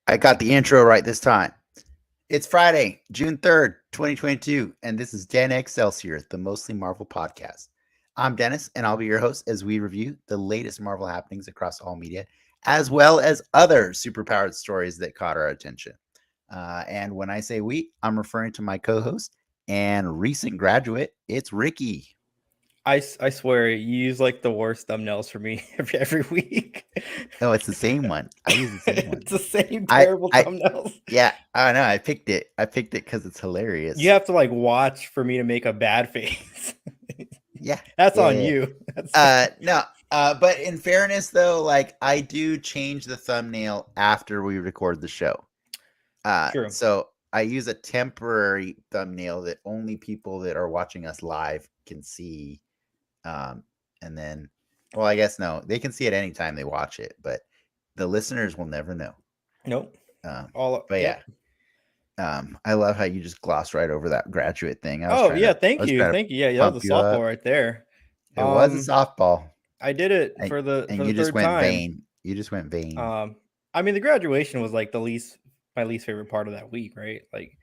I got the intro right this time. It's Friday, June 3rd, 2022, and this is Dan Excelsior, the Mostly Marvel podcast. I'm Dennis, and I'll be your host as we review the latest Marvel happenings across all media, as well as other superpowered stories that caught our attention. And when I say we, I'm referring to my co-host and recent graduate. It's Ricky. I swear, you use like the worst thumbnails for me every week. Oh, it's the same one. I use the same one. It's the same terrible thumbnails. Yeah, I know. I picked it because it's hilarious. You have to like watch for me to make a bad face. Yeah, that's on you. No. But in fairness, though, like I do change the thumbnail after we record the show. True. So I use a temporary thumbnail that only people that are watching us live can see. And then, well, I guess no, they can see it anytime they watch it, but the listeners will never know. Nope. But yeah. I love how you just glossed right over that graduate thing. Thank you. Yeah, that was a softball right there. It was a softball. I did it for the you just went vain. You just went vain. I mean, the graduation was like my least favorite part of that week, right? Like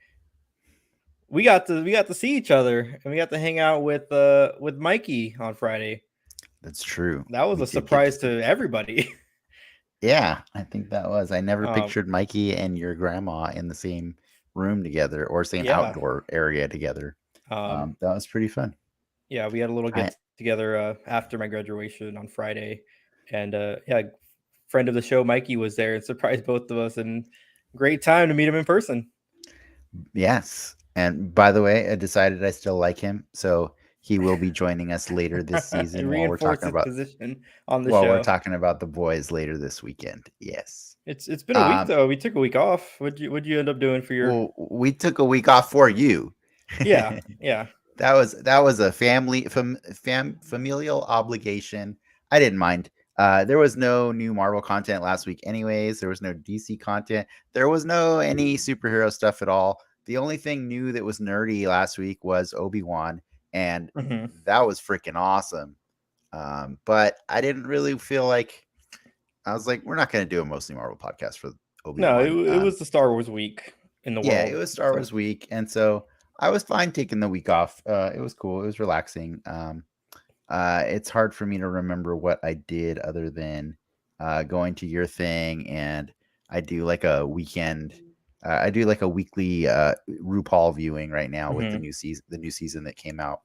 we got to see each other and we got to hang out with Mikey on Friday. That's true. That was a surprise to everybody. Yeah, I think that was. I never pictured Mikey and your grandma in the same room together or same outdoor area together. That was pretty fun. Yeah, we had a little get together after my graduation on Friday, and friend of the show Mikey was there and surprised both of us, and great time to meet him in person. Yes, and by the way, I decided I still like him, so he will be joining us later this season while we're talking about position on the show. We're talking about the boys later this weekend. Yes, it's been a week though. We took a week off. What'd you end up doing for your? Well, we took a week off for you. Yeah. That was a familial obligation. I didn't mind. There was no new Marvel content last week, anyways. There was no DC content. There was no any superhero stuff at all. The only thing new that was nerdy last week was Obi-Wan. And that was freaking awesome. But I didn't really feel like I was like, we're not going to do a Mostly Marvel podcast for Obi-Wan. No, it was the Star Wars week in the world. Yeah, it was Star Wars week. And so I was fine taking the week off. It was cool. It was relaxing. It's hard for me to remember what I did other than going to your thing. And I do like a weekend. I do like a weekly RuPaul viewing right now with the new season that came out.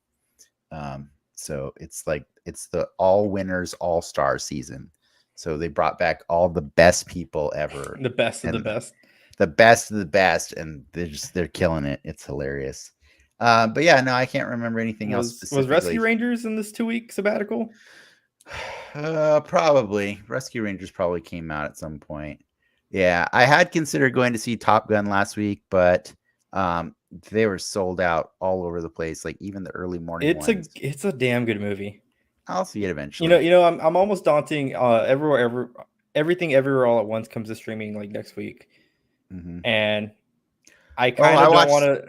So it's the all winners, all star season. So they brought back all the best people ever. The best of the best. The best of the best. And they're killing it. It's hilarious. But yeah, no, I can't remember anything else. Was Rescue Rangers in this 2-week sabbatical? Probably. Rescue Rangers probably came out at some point. Yeah, I had considered going to see Top Gun last week, but they were sold out all over the place. Like even the early morning ones. It's a damn good movie. I'll see it eventually. You know, I'm almost daunting. Everything Everywhere All at Once comes to streaming like next week, and I kind of don't want to.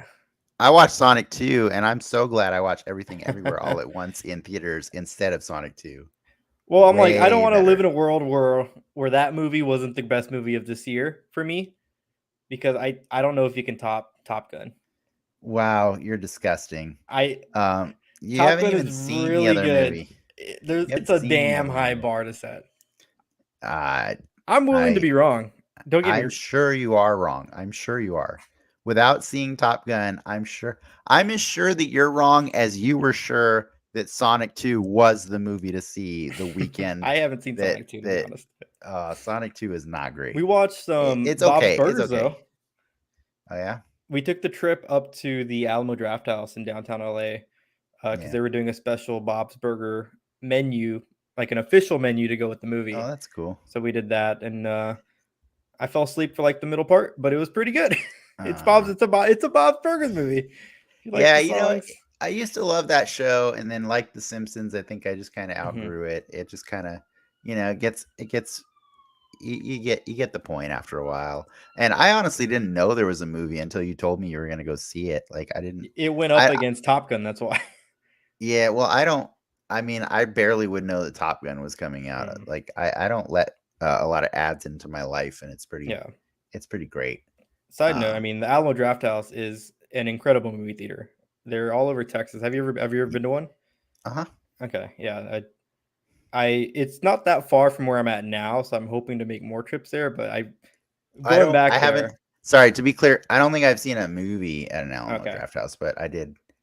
I watched Sonic 2, and I'm so glad I watched Everything Everywhere All at Once in theaters instead of Sonic 2. Well, I'm like, I don't want to live in a world where that movie wasn't the best movie of this year for me, because I don't know if you can top Top Gun. Wow, you're disgusting. You haven't even seen the other movie. It's a damn high bar to set. I'm willing to be wrong. Don't get me. I'm sure you are wrong. I'm sure you are. Without seeing Top Gun, I'm as sure that you're wrong as you were sure that Sonic 2 was the movie to see the weekend. I haven't seen Sonic 2, to be honest. Sonic 2 is not great. We watched it's Bob's okay. Burgers, it's okay. though. Oh, yeah? We took the trip up to the Alamo Draft House in downtown LA because they were doing a special Bob's Burger menu, like an official menu to go with the movie. Oh, that's cool. So we did that, and I fell asleep for like the middle part, but it was pretty good. It's Bob's. Uh, It's a Bob Burgers movie. If you like yeah, the songs. I used to love that show, and then like The Simpsons, I think I just kind of Hmm. outgrew it. It just kind of, it gets you get the point after a while. And I honestly didn't know there was a movie until you told me you were gonna go see it. Like I didn't, It went up I against Top Gun. That's why. yeah, well, I don't. I mean, I barely would know that Top Gun was coming out. Mm, Like I don't let a lot of ads into my life, and yeah. it's pretty great. Side note: I Um, mean, the Alamo Draft House is an incredible movie theater. They're all over Texas. Have you ever been to one? uh huh. Okay, yeah. It's not that far from where I'm at now, so I'm hoping to make more trips there. But going I back haven't. there. Sorry, to be clear, I don't think I've seen a movie at an Alamo Okay, Draft House, but I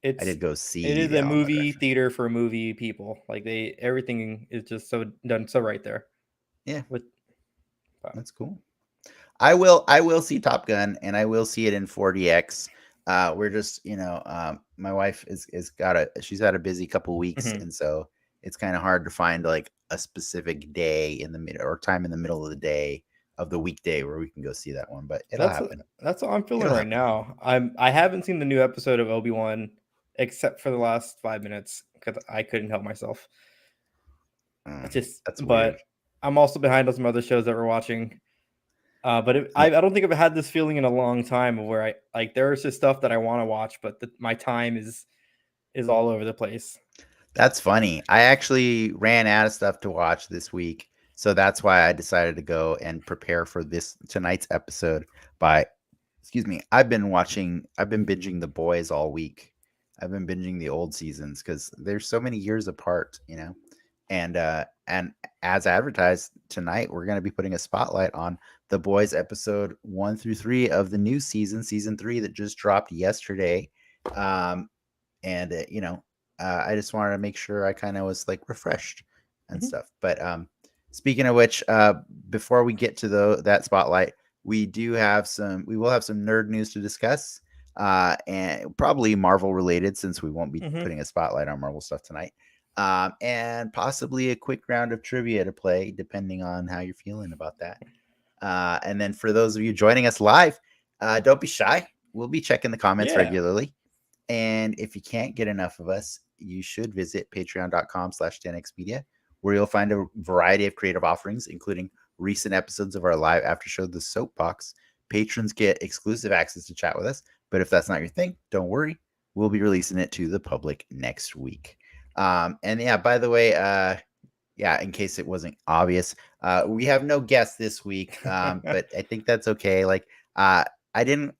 it's did go it see is the a Alamo movie Draft House. theater for movie people. Like everything is just so done so right there. Yeah, With that's cool. I will see Top Gun, and I will see it in 4DX. We're just, my wife is got she's had a busy couple weeks, Mhm. and so it's kind of hard to find like a specific day in the middle or time in the middle of the day of the weekday where we can go see that one. But it'll That's happen. that's how I'm feeling It'll right happen. now. I haven't seen the new episode of Obi-Wan except for the last 5 minutes because I couldn't help myself. It's just, That's weird. but I'm also behind on some other shows that we're watching. But Yeah, I don't think I've had this feeling in a long time of where I like there's just stuff that I want to watch, but my time is all over the place. that's funny. I actually ran out of stuff to watch this week, so that's why I decided to go and prepare for this tonight's episode by excuse me. I've been binging The Boys all week. I've been binging the old seasons because they're so many years apart, and as advertised tonight, we're going to be putting a spotlight on The Boys episode 1 through 3 of the new season 3 that just dropped yesterday. Um, and I just wanted to make sure I kind of was like refreshed and Mhm. stuff. But speaking of which, before we get to that spotlight, we will have some nerd news to discuss, and probably Marvel related since we won't be Mhm. putting a spotlight on Marvel stuff tonight, and possibly a quick round of trivia to play depending on how you're feeling about that. And then for those of you joining us live, don't be shy. We'll be checking the comments Yeah. regularly. And if you can't get enough of us, you should visit patreon.com/10xmedia, where you'll find a variety of creative offerings, including recent episodes of our live after show, The Soapbox. Patrons get exclusive access to chat with us. But if that's not your thing, don't worry. We'll be releasing it to the public next week. And yeah, by the way, yeah, in case it wasn't obvious, we have no guests this week, but I think that's okay. Like, I didn't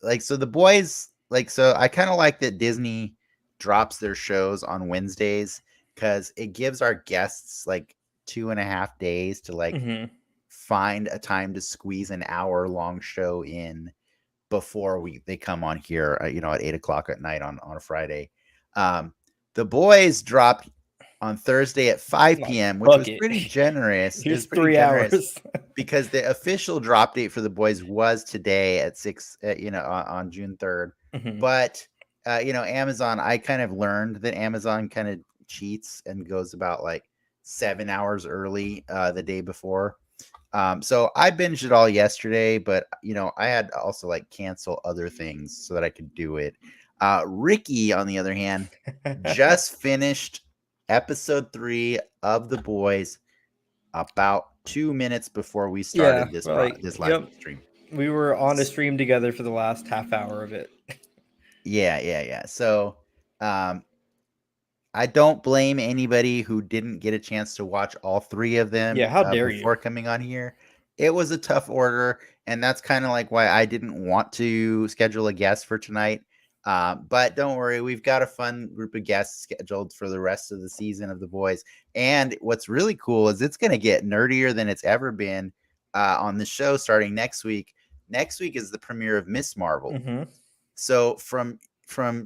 like so the boys like so I kind of like that Disney drops their shows on Wednesdays because it gives our guests like 2.5 days to like Mhm. find a time to squeeze an hour long show in before they come on here at 8 o'clock at night on a Friday. um the boys dropped on Thursday at 5 Like p.m., which fuck was it. pretty generous. It Here's was pretty 3 hours. generous because the official drop date for the boys was today at 6, on June 3rd. Mhm. But, Amazon, I kind of learned that Amazon kind of cheats and goes about like 7 hours early the day before. So I binged it all yesterday, but I had to also like cancel other things so that I could do it. Ricky, on the other hand, just finished episode 3 of The Boys about 2 minutes before we Yeah, started but like, this live yep. stream. We were on a stream together for the last half hour of it. Yeah, yeah, yeah. So um, I don't blame anybody who didn't get a chance to watch all 3 of Yeah, them, how dare you? before coming on here. It was a tough order, and that's kinda like why I didn't want to schedule a guest for tonight, but don't worry, we've got a fun group of guests scheduled for the rest of the season of The Boys, and what's really cool is it's gonna get nerdier than it's ever been, on the show starting next week. Next week is the premiere of Miss Marvel. Mhm. So from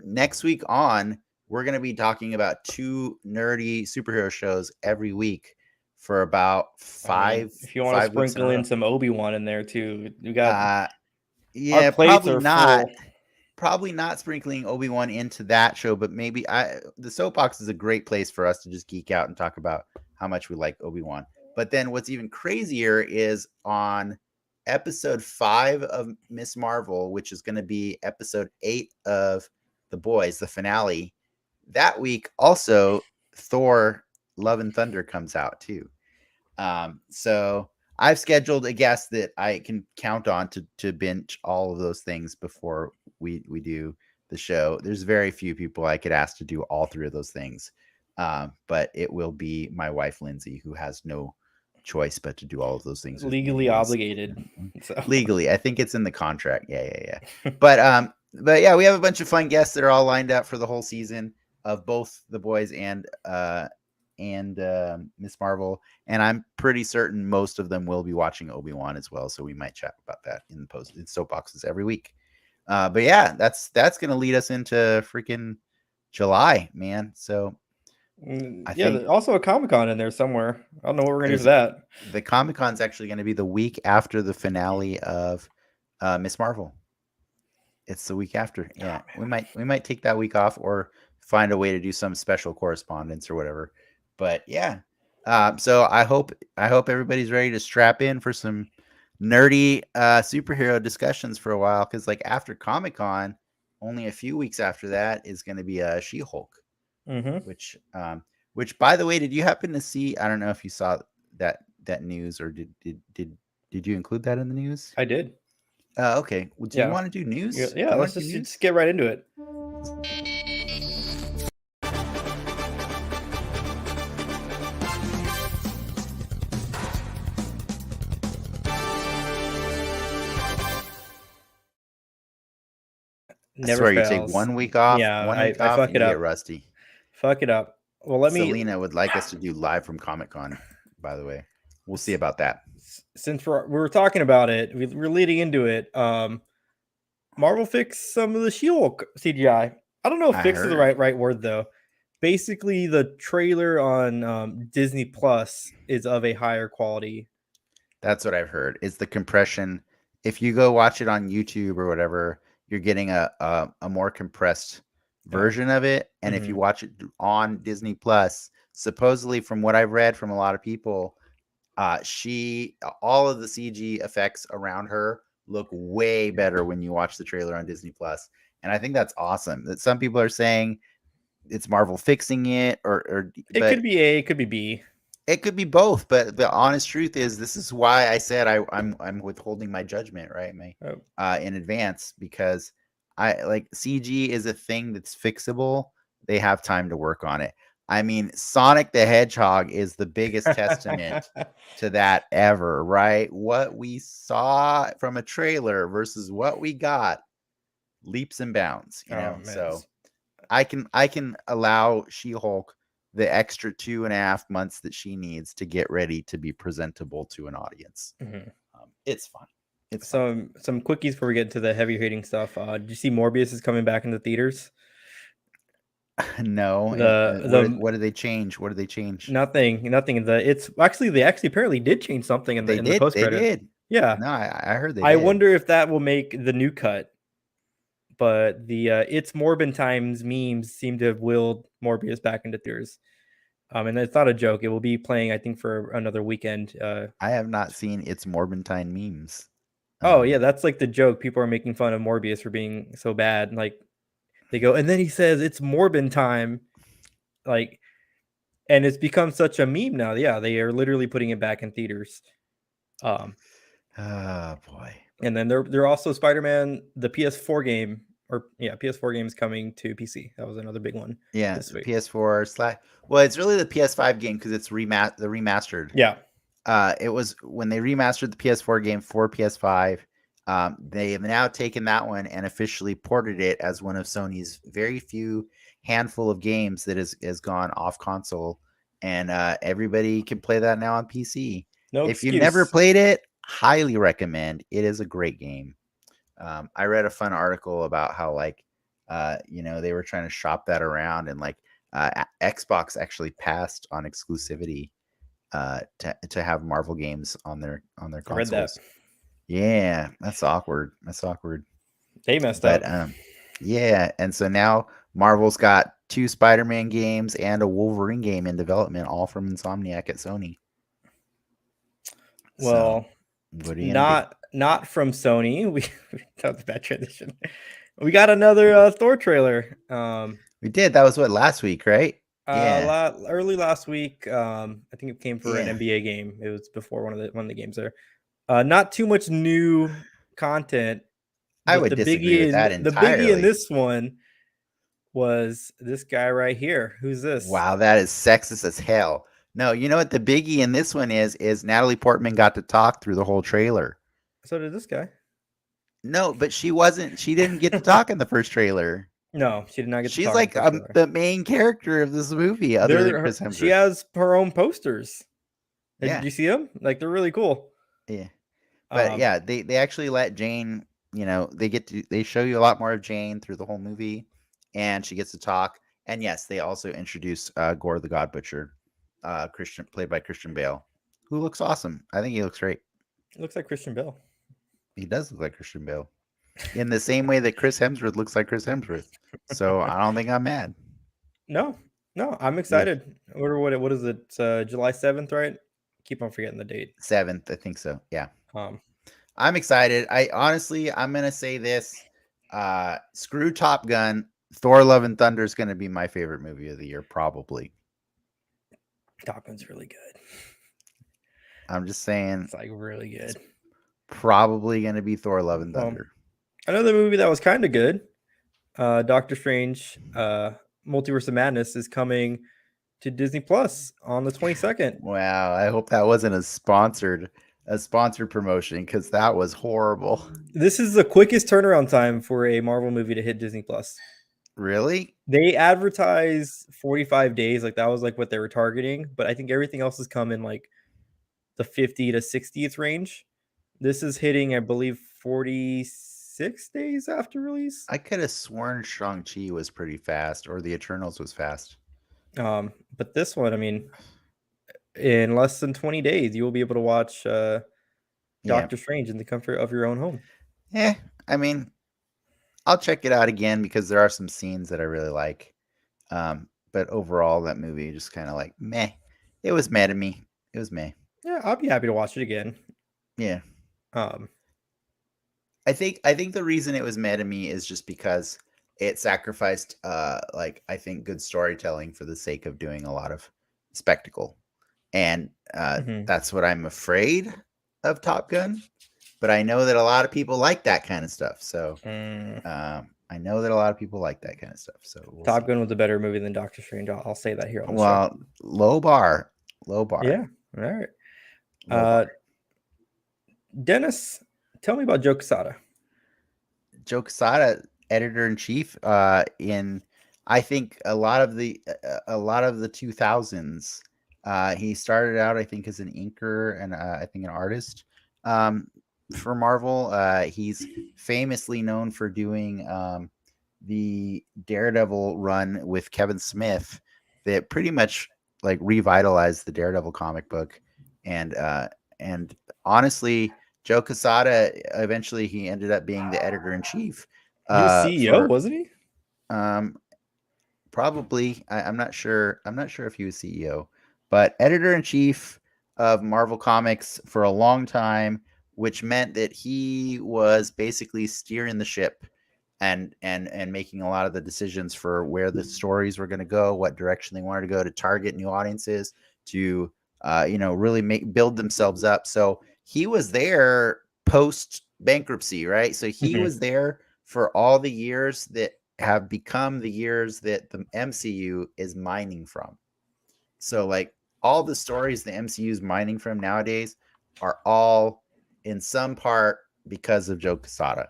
next week on, we're going to be talking about 2 nerdy superhero shows every week for about I mean, five if you want to 5 weeks in a sprinkle in row. some Obi-Wan in there too, we got Uh, our yeah, plates are full. probably not sprinkling Obi-Wan into that show, but maybe the soapbox is a great place for us to just geek out and talk about how much we like Obi-Wan. But then what's even crazier is on episode 5 of Miss Marvel, which is going to be episode 8 of The Boys, the finale. That week, also, Thor Love and Thunder comes out too. So I've scheduled a guest that I can count on to binge all of those things before we do the show. There's very few people I could ask to do all 3 of those things. But it will be my wife Lindsay, who has no choice but to do all of those things with me Legally anyways. obligated. So. Legally, I think it's in the contract. Yeah. But yeah, we have a bunch of fun guests that are all lined up for the whole season of both The Boys and Miss Marvel, and I'm pretty certain most of them will be watching Obi-Wan as well. So we might chat about that in soapboxes every week. But yeah, that's gonna lead us into freaking July, man. So I think there's also a Comic-Con in there somewhere. I don't know what we're gonna do for that. The Comic-Con's actually going to be the week after the finale of Miss Marvel. It's the week after. Yeah, we might take that week off or find a way to do some special correspondence or whatever. But yeah, so I hope everybody's ready to strap in for some nerdy superhero discussions for a while, because like after Comic-Con, only a few weeks after that is going to be She-Hulk, which by the way, did you happen to see? I don't know if you saw that news, or did you include that in the news? I did. Okay. Well, do you want to do news? Yeah, let's just get right into it. Never fails. You take 1 week off. Yeah, 1 week I off, fuck it up. Get rusty. Fuck it up. Well, Selena would like us to do live from Comic-Con, by the way. We'll see about that. Since we were talking about it, we're leading into it. Marvel fixed some of the She-Hulk CGI. I don't know if "fix" is the right word though. Basically, the trailer on Disney Plus is of a higher quality. That's what I've heard. Is the compression? If you go watch it on YouTube or whatever, you're getting a more compressed version of it. And if you watch it on Disney Plus, supposedly from what I've read from a lot of people, all of the CG effects around her look way better when you watch the trailer on Disney Plus. And I think that's awesome. That some people are saying it's Marvel fixing it, or it could be A, it could be B. It could be both, but the honest truth is, this is why I said I'm withholding my judgment, right? In advance, because I like CG is a thing that's fixable. They have time to work on it. I mean, Sonic the Hedgehog is the biggest testament to that ever, right? What we saw from a trailer versus what we got, leaps and bounds, you know. So I can allow She-Hulk the extra 2.5 months that she needs to get ready to be presentable to an audience. It's fun. It's some quickies before we get into the heavy hitting stuff. Did you see Morbius is coming back into theaters? No. What did they change? What did they change? Nothing. They actually apparently did change something in the post credit. They did. Yeah. No, I heard they did. I wonder if that will make the new cut. But the It's Morbin Times memes seem to have willed Morbius back into theaters. And it's not a joke. It will be playing, I think, for another weekend. I have not seen It's Morbin memes. Oh yeah, that's like the joke. People are making fun of Morbius for being so bad. Like they go, and then he says it's Morbin time, like, and it's become such a meme now. Yeah, they are literally putting it back in theaters. Oh boy. And then they're also Spider-Man, the PS4 game, PS4 game is coming to PC. That was another big one. Yeah, this week. PS4 / well, it's really the PS5 game because it's the remastered. Yeah. It was when they remastered the PS4 game for PS5. They have now taken that one and officially ported it as one of Sony's very few handful of games that has gone off console, and everybody can play that now on PC. No if excuse. You've never played it, highly recommend. It is a great game. I read a fun article about how they were trying to shop that around, and Xbox actually passed on exclusivity to have Marvel games on their consoles. I read that. Yeah, that's awkward. They messed up. Yeah, and so now Marvel's got 2 Spider-Man games and a Wolverine game in development, all from Insomniac at Sony. Well, so, what are you not from Sony. That was a bad transition. We got another Thor trailer. We did. That was what, last week, right? Yeah. Early last week. I think it came for an Yeah. NBA game. It was before one of the games there. Not too much new content, I but would disagree with that the biggie in entirely. this one was this guy right here. Who's this? Wow, that is sexist as hell. No, you know what the biggie in this one is Natalie Portman got to talk through the whole trailer. So did this guy. No, but she didn't get to talk in the first trailer. No, she did not get to She's talk in the like first trailer. the main character of this movie, other than Chris She Hemsworth. has her own posters. Did Yeah, you see them? Like they're really cool. yeah. But Um, yeah, they actually let Jane. They show you a lot more of Jane through the whole movie, and she gets to talk. And yes, they also introduce Gore the God Butcher, Christian played by Christian Bale, who looks awesome. I think he looks great. it looks like Christian Bale. He does look like Christian Bale, in the same way that Chris Hemsworth looks like Chris Hemsworth. So I don't think I'm mad. No, no, I'm Yeah, excited. What is it? July 7th, right? Keep on forgetting the date. 7th, I think so. Yeah, Um, I'm excited. I'm gonna say this. Screw Top Gun. Thor: Love and Thunder is gonna be my favorite movie of the year, probably. Top Gun's really good. I'm just saying, It's like really good. probably gonna be Thor: Love and Thunder. Another movie that was kind of good, Doctor Strange, Multiverse of Madness is coming to Disney Plus on the 22nd. Wow, I hope that wasn't a sponsored promotion, because that was horrible. This is the quickest turnaround time for a Marvel movie to hit Disney Plus. Really? They advertise 45 days, like that was like what they were targeting, but I think everything else has come in like the 50 to 60th range. This is hitting, I believe, 46 days after release. I could have sworn Shang-Chi was pretty fast, or The Eternals was fast. But this one, I mean, in less than 20 days, you will be able to watch Yeah. Doctor Strange in the comfort of your own home. Yeah. I mean, I'll check it out again because there are some scenes that I really like. But overall, that movie just kind of like meh. It was meh to me. It was meh. Yeah, I'll be happy to watch it again. Yeah. Um, I think the reason it was meh to me is just because it sacrificed I think good storytelling for the sake of doing a lot of spectacle. And that's what I'm afraid of Top Gun. But I know that a lot of people like that kind of stuff. So I know that a lot of people like that kind of stuff. So Top Gun was a better movie than Doctor Strange. I'll say that here on the show. Well, low bar. Yeah. All right. Low bar. Dennis, tell me about Joe Quesada. Joe Quesada, editor in chief, in I think a lot of the 2000s. He started out, I think, as an inker and I think an artist for Marvel. He's famously known for doing the Daredevil run with Kevin Smith that pretty much like revitalized the Daredevil comic book. And honestly, Joe Quesada, eventually he ended up being the editor in chief. He was CEO, wasn't he? Probably. I'm not sure. I'm not sure if he was CEO, but editor in chief of Marvel Comics for a long time, which meant that he was basically steering the ship and making a lot of the decisions for where the stories were going to go, what direction they wanted to go to target new audiences, to really build themselves up. So he was there post bankruptcy, right? So he was there for all the years that have become the years that the MCU is mining from. So like all the stories the MCU is mining from nowadays are all in some part because of Joe Quesada.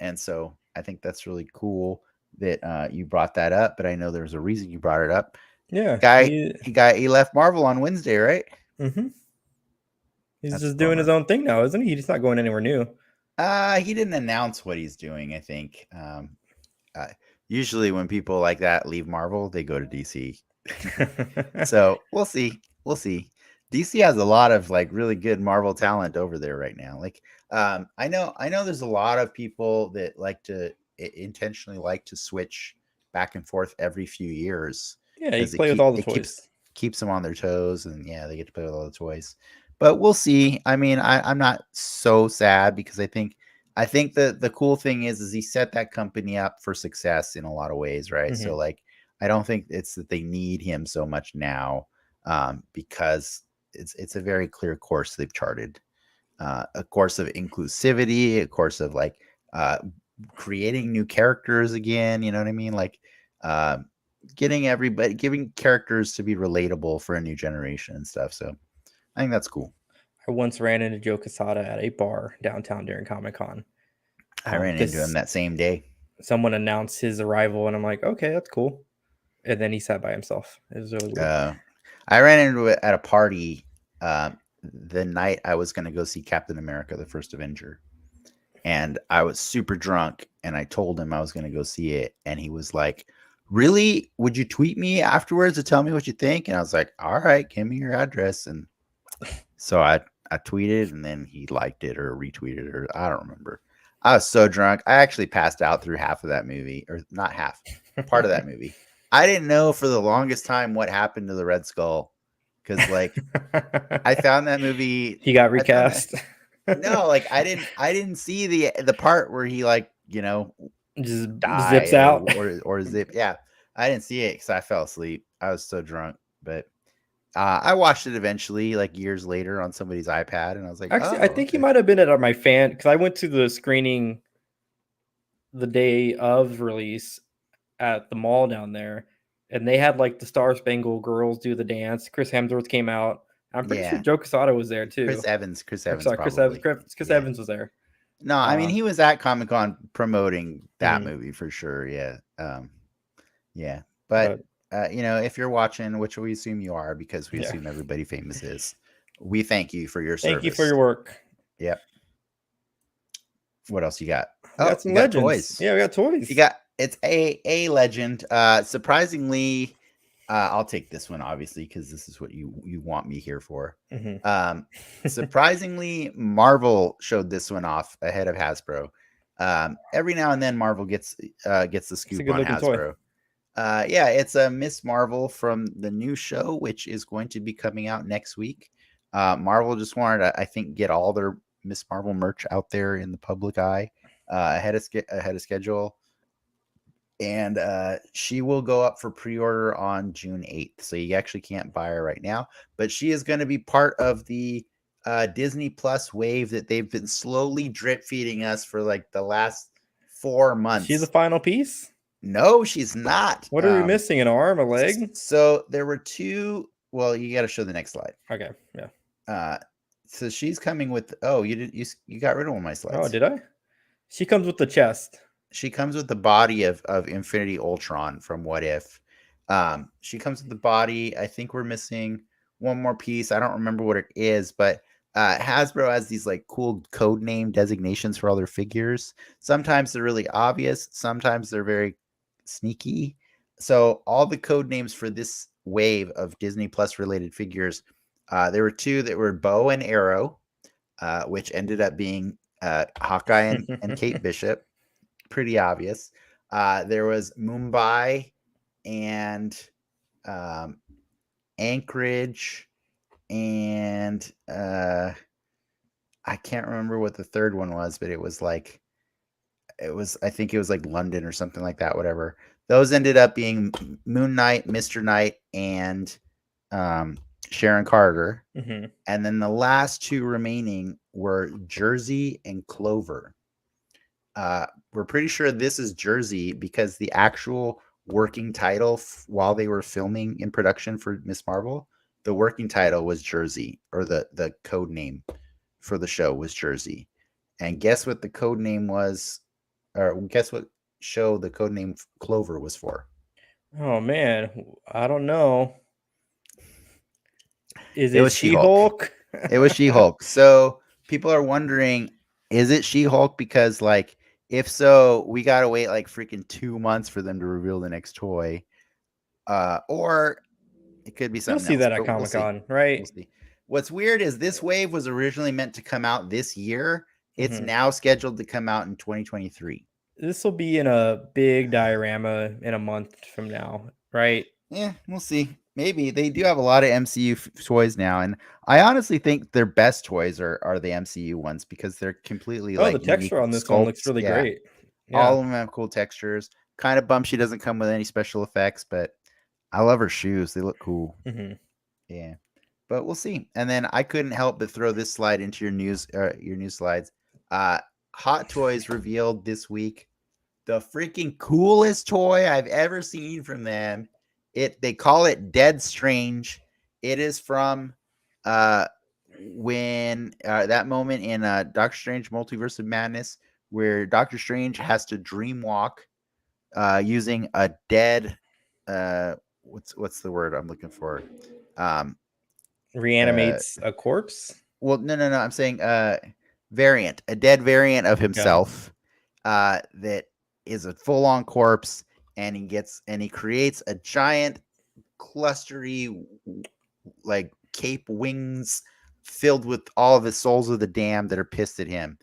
And so I think that's really cool that you brought that up, but I know there's a reason you brought it up. Yeah. He left Marvel on Wednesday, right? Mm-hmm. He's That's just doing his own thing now, isn't he? He's not going anywhere new. He didn't announce what he's doing, I think. Usually when people like that leave Marvel, they go to DC. So we'll see. We'll see. DC has a lot of like really good Marvel talent over there right now. Like, I know there's a lot of people that like to intentionally like to switch back and forth every few years. Yeah, you play with all the toys. Keeps them on their toes, and yeah, they get to play with all the toys. but we'll see. I mean, I'm not so sad because I think the cool thing is he set that company up for success in a lot of ways, right? So like I don't think it's that they need him so much now, because it's a very clear course they've charted, a course of inclusivity, a course of like uh, creating new characters again. You know what I mean? Like uh, getting everybody, giving characters to be relatable for a new generation and stuff. So I think that's cool. I once ran into Joe Quesada at a bar downtown during Comic Con I ran into him because that same day. someone announced his arrival, and I'm like, okay, that's cool. And then he sat by himself. It was really weird. I ran into it at a party the night I was going to go see Captain America: The First Avenger, and I was super drunk, and I told him I was going to go see it, and he was like, "Really? Would you tweet me afterwards to tell me what you think?" And I was like, "All right, give me your address." And so I tweeted, and then he liked it or retweeted it, or I don't remember. I was so drunk. I actually passed out through half of that movie, or not half, part of that movie. I didn't know for the longest time what happened to the Red Skull, because like I found that movie. He got I found that recast. no, like I didn't see the part where he like Just die zips out. or zip. Yeah, I didn't see it because I fell asleep. I was so drunk, but I watched it eventually, like years later, on somebody's iPad, and I was like, Actually, I "Oh, think he okay." might have been at my fan because I went to the screening the day of release at the mall down there, and they had like the Star Spangled Girls do the dance. Chris Hemsworth came out. I'm pretty sure Yeah, Joe Quesada was there too. Chris Or Evans, sorry, Chris Evans. probably. Chris Yeah. Evans was there. No, I mean Uh, he was at Comic Con promoting that mhm, movie for sure. Yeah. Yeah. But but if you're watching, which we assume you are, because we yeah, assume everybody famous is, we thank you for your thank you for service. your work. Yep. What else you got? We Oh, got you some got legends. toys. Yeah, we got You toys. got it's a legend. Surprisingly, I'll take this one obviously because this is what you want me here for. Mhm. Surprisingly, Marvel showed this one off ahead of Hasbro. Every now and then, Marvel gets the It's a scoop good on looking toy. Hasbro. Yeah, it's a Miss Marvel from the new show, which is going to be coming out next week. Marvel just wanted to, I think, get all their Miss Marvel merch out there in the public eye ahead of schedule, and she will go up for pre-order on June 8th. So you actually can't buy her right now, but she is going to be part of the Disney Plus wave that they've been slowly drip feeding us for like the last 4 She's the months. final piece. No, she's not. What are we missing? An arm, a leg? So there were two. Well, you got to show the next slide. Okay, yeah. Uh, so she's coming with. Oh, you did you got rid of one of my Oh, slides. did I? She comes with the chest. She comes with the body of Infinity Ultron from What If. She comes with the body. I think we're missing one more piece. I don't remember what it is, but Hasbro has these like cool code name designations for all their figures. Sometimes they're really obvious. Sometimes they're very sneaky. So all the code names for this wave of Disney Plus related figures, there were two that were Bow and Arrow, which ended up being Hawkeye and Kate Bishop. Pretty obvious. There was Mumbai and Anchorage, and I can't remember what the third one was, but it was like I think it was like London or something like that. Whatever. Those ended up being Moon Knight, Mr. Knight, and Sharon Carter. Mm-hmm. And then the last two remaining were Jersey and Clover. We're pretty sure this is Jersey because the actual working title while they were filming in production for Miss Marvel, the working title was Jersey, or the code name for the show was Jersey. And guess what the code name was, or guess what show the code name Clover was for? Oh man, I don't know. Is It it was She-Hulk. She-Hulk? It was She-Hulk. So people are wondering, is it She-Hulk? Because like, if so, we gotta wait like freaking 2 months for them to reveal the next toy. Or it could be You'll something see else, that at but we'll Comic see. Con, right? We'll see. What's weird is this wave was originally meant to come out this year. It's Mm-hmm. now scheduled to come out in 2023. This will be in a big diorama in a month from now, right? Yeah, we'll see. Maybe they do have a lot of MCU toys now, and I honestly think their best toys are the MCU ones because they're completely Oh, the like unique texture on this one looks sculpts. really Yeah, great. all Yeah. of them have cool textures. Kind of bummed she doesn't come with any special effects, but I love her shoes. They look cool. Mm-hmm. Yeah, but we'll see. And then I couldn't help but throw this slide into your news slides. Uh, Hot Toys revealed this week the freaking coolest toy I've ever seen from them. They call it Dead Strange. It is from when that moment in Doctor Strange Multiverse of Madness where Doctor Strange has to dream walk using a dead what's the word I'm looking for? Um uh Reanimates a corpse. well no, I'm saying a dead variant of Yeah. himself that is a full-on corpse, and he creates a giant clustery like cape wings filled with all of his souls of the damned that are pissed at him.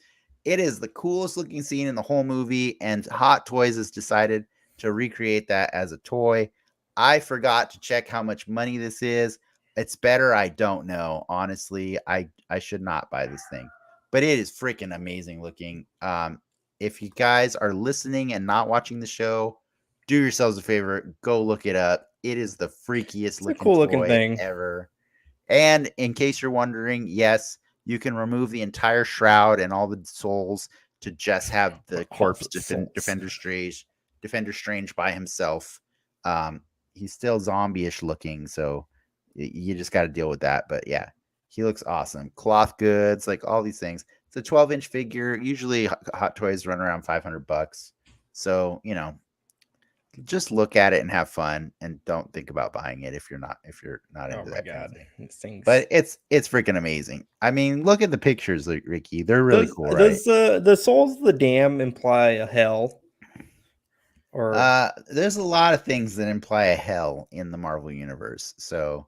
It is the coolest looking scene in the whole movie, and Hot Toys has decided to recreate that as a toy. I forgot to check how much money this is. It's better I don't know. Honestly, I should not buy this thing. But it is freaking amazing looking. If you guys are listening and not watching the show, do yourselves a favor, go look it up. It is the freakiest It's a looking cool looking toy thing. ever. And in case you're wondering, yes, you can remove the entire shroud and all the souls to just have the All corpse the souls. Defender Strange by himself. He's still zombie-ish looking, so you just got to deal with that. But yeah, he looks awesome. Cloth goods, like all these things. It's a 12-inch figure. Usually, Hot Toys run around $500. So just look at it and have fun, and don't think about buying it if you're not Oh into my that kind of god, thing. it stinks. But it's freaking amazing. I mean, look at the pictures, Ricky. They're really Does cool, right? does the souls of the damned imply a hell? Or There's a lot of things that imply a hell in the Marvel universe, so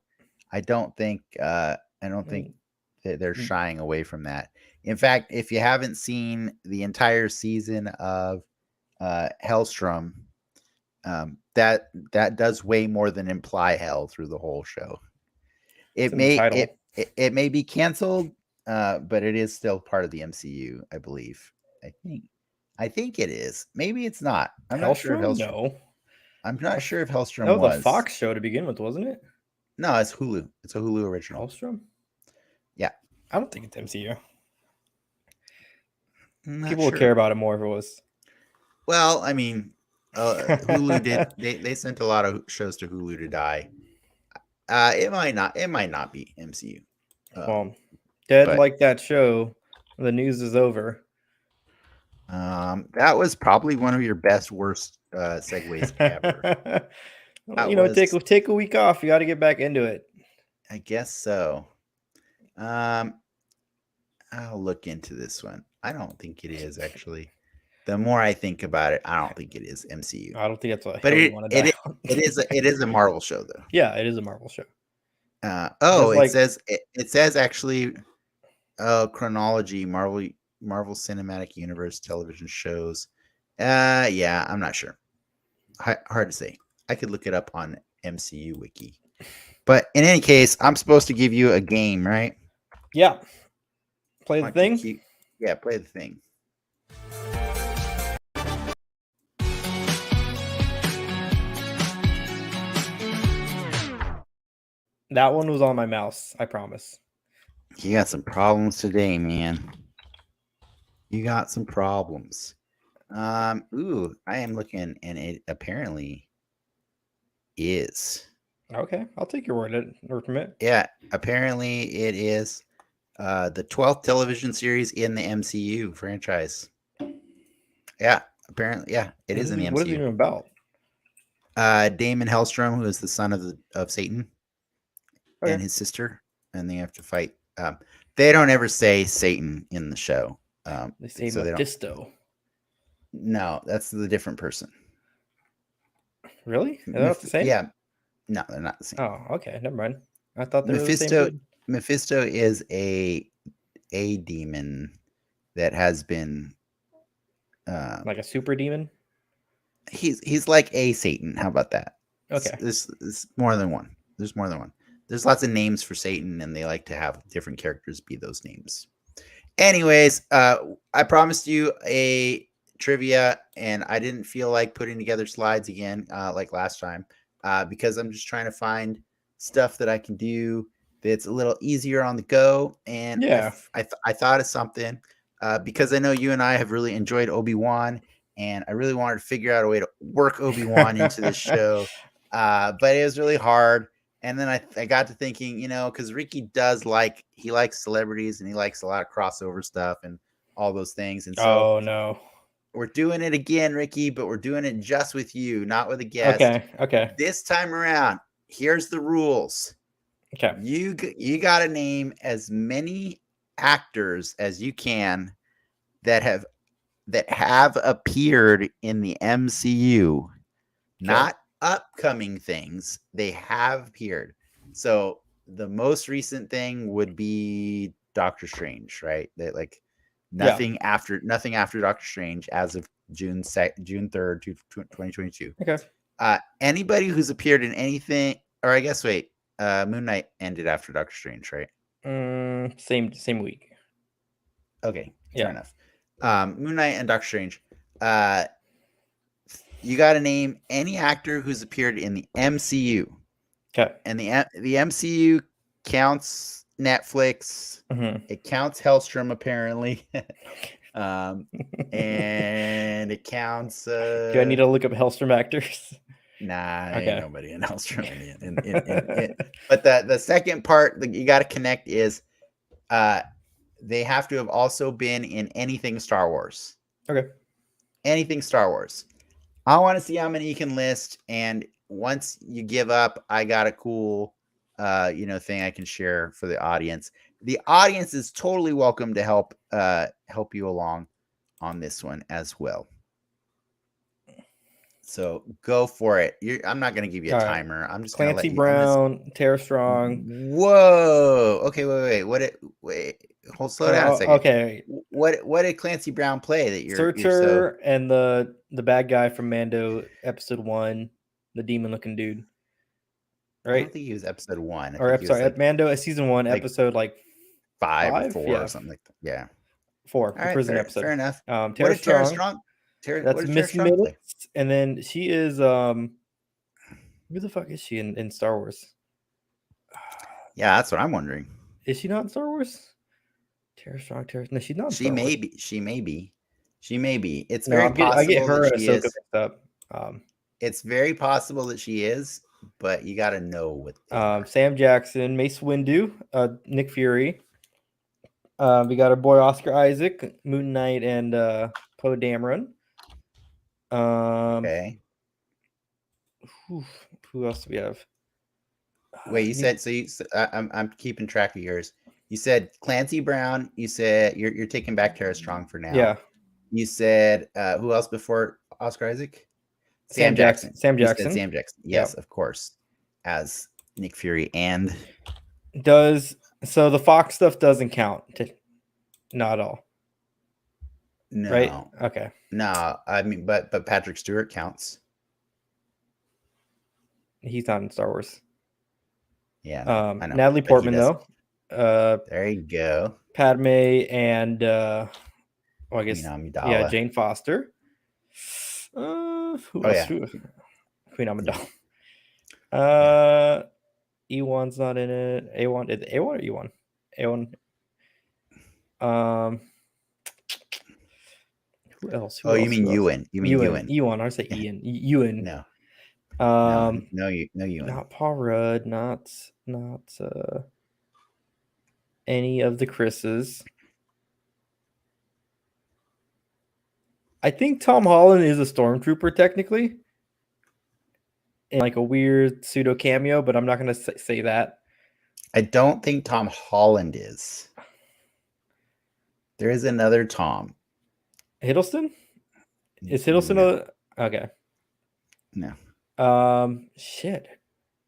I don't think that they're mm, shying away from that. In fact, if you haven't seen the entire season of Hellstrom, that does way more than imply hell through the whole show. it's It in the may title. it may be canceled, but it is still part of the MCU, I believe. I think I think it is. Maybe it's not. I'm not sure if Hellstrom? Hellstrom. No. I'm not sure if That Hellstrom was a was. Fox show to begin with, wasn't it? No, it's Hulu. It's a Hulu original. Hellstrom? Yeah, I don't think it's MCU. I'm not People would care sure. about it more if it was. Well, I mean, Hulu did. They sent a lot of shows to Hulu to die. It might not. It might not be MCU. Well, dead But like that show. The news is over. that was probably one of your worst segues ever. That was, take a week off. You got to get back into it. I guess so. Um, I'll look into this one. I don't think it is actually. The more I think about it, I don't think it is MCU. I don't think that's a But hill you want to die on. it is a Marvel show though. Yeah, it is a Marvel show. Just It like says actually chronology Marvel Cinematic Universe television shows. Yeah, I'm not sure. Hard to say. I could look it up on MCU wiki. But in any case, I'm supposed to give you a game, right? yeah, play the thing. Yeah, play the thing. That one was on my mouse. I promise. You got some problems today, man. You got some problems. Ooh, I am looking, and it apparently is. Okay, I'll take your word from it. Yeah, apparently it is the 12th television series in the MCU franchise. Yeah, apparently, yeah, it is in the What is it MCU. even about? Damon Hellstrom, who is the son of Satan, and his sister, and they have to fight. They don't ever say Satan in the show. They say so Mephisto. No, that's the different person. Really? They're not the same? Yeah. No, they're not the same. Oh, okay. Never mind. I thought they were the same dude. Mephisto is a demon that has been like a super demon? He's like a Satan. How about that? Okay. This is more than one. There's more than one. There's lots of names for Satan, and they like to have different characters be those names. Anyways, I promised you a trivia, and I didn't feel like putting together slides again like last time because I'm just trying to find stuff that I can do that's a little easier on the go. And Yeah. I thought of something because I know you and I have really enjoyed Obi-Wan, and I really wanted to figure out a way to work Obi-Wan into this show, but it was really hard. And then I got to thinking, because Ricky he likes celebrities and he likes a lot of crossover stuff and all those things. And so Oh no. we're doing it again, Ricky, but we're doing it just with you, not with a guest. Okay. This time around, here's the rules. Okay. You got to name as many actors as you can that have appeared in the MCU. Not upcoming things. They have appeared. So the most recent thing would be Doctor Strange, right? That like nothing after Doctor Strange as of June 3rd, 2022. Okay. Anybody who's appeared in anything, or I guess Moon Knight ended after Doctor Strange, right? Same week. Okay, fair enough. Moon Knight and Doctor Strange. You got to name any actor who's appeared in the MCU. Okay. And the MCU counts Netflix. Mm-hmm. It counts Hellstrom apparently. And it counts. Do I need to look up Hellstrom actors? Nah, ain't nobody in Hellstrom. But the second part that you got to connect is, they have to have also been in anything Star Wars. Okay. Anything Star Wars. I want to see how many you can list, and once you give up, I got a cool, thing I can share for the audience. The audience is totally welcome to help you along on this one as well. So go for it. I'm not going to give you a timer. I'm just going to let you. Clancy Brown, Tara Strong. Whoa. Okay. Wait. Slow down a second. Okay. What did Clancy Brown play that you're Searcher and the bad guy from Mando episode 1, the demon looking dude? Right. I don't think he was episode 1. Mando season 1 episode 5 or 4 or something like that. Yeah. 4. The prison episode. Fair enough. Tara Strong. That's Miss Minutes, and then she is who the fuck is she in Star Wars? Yeah, that's what I'm wondering. Is she not in Star Wars? Tara Strong. No, she's not. She may be. It's very possible. I get her and Ahsoka mixed up. It's very possible that she is, but you got to know what. Sam Jackson, Mace Windu, Nick Fury. We got our boy Oscar Isaac, Moon Knight, and Poe Dameron. Okay. Who else do we have? Wait, you said I'm keeping track of yours. You said Clancy Brown. You said you're taking back Tara Strong for now. Yeah. You said who else before Oscar Isaac? Sam Jackson. Sam Jackson. Yes, of course. As Nick Fury and so the Fox stuff doesn't count. Not at all. No. Right? Okay. No, I mean, but Patrick Stewart counts. He's not in Star Wars. Yeah. I know. Natalie Portman though. There you go. Padme and I guess Jane Foster. Who else? Queen Amidala. Ewan's not in it. A1 is A1 or E1? A1. Who else? You mean Ewan? You mean Ewan? Ewan. I say Ian. Ewan. No. No, Ewan. Not Paul Rudd. Not any of the Chris's. I think Tom Holland is a stormtrooper technically, in like a weird pseudo cameo, but I'm not going to say that. I don't think Tom Holland is. There is another Tom. Hiddleston? Is Hiddleston okay? No. Shit.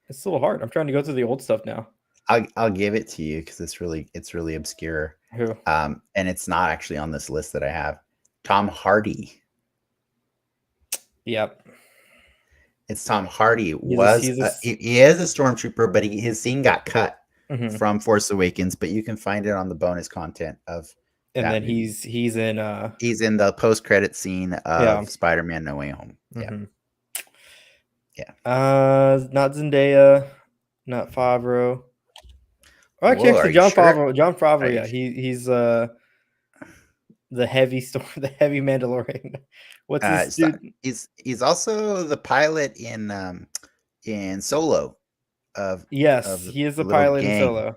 It's a little hard. I'm trying to go through the old stuff now. I'll give it to you because it's really obscure. Who? And it's not actually on this list that I have. Tom Hardy. Yep. It's Tom Hardy. He's a He is a stormtrooper, but his scene got cut mhm. from Force Awakens. But you can find it on the bonus content of And that then movie. he's in He's in the post-credit scene yeah. of Spider-Man: No Way Home. Yeah, Mhm. yeah. Not Zendaya, not Favreau. Oh, Whoa, actually, are you John sure? Favreau. John Are Favreau, you? yeah, he's the heavy storm, the heavy Mandalorian. What's this So dude? he's also the pilot in Solo Yes, of the he is a little pilot in gang. Solo. Uh,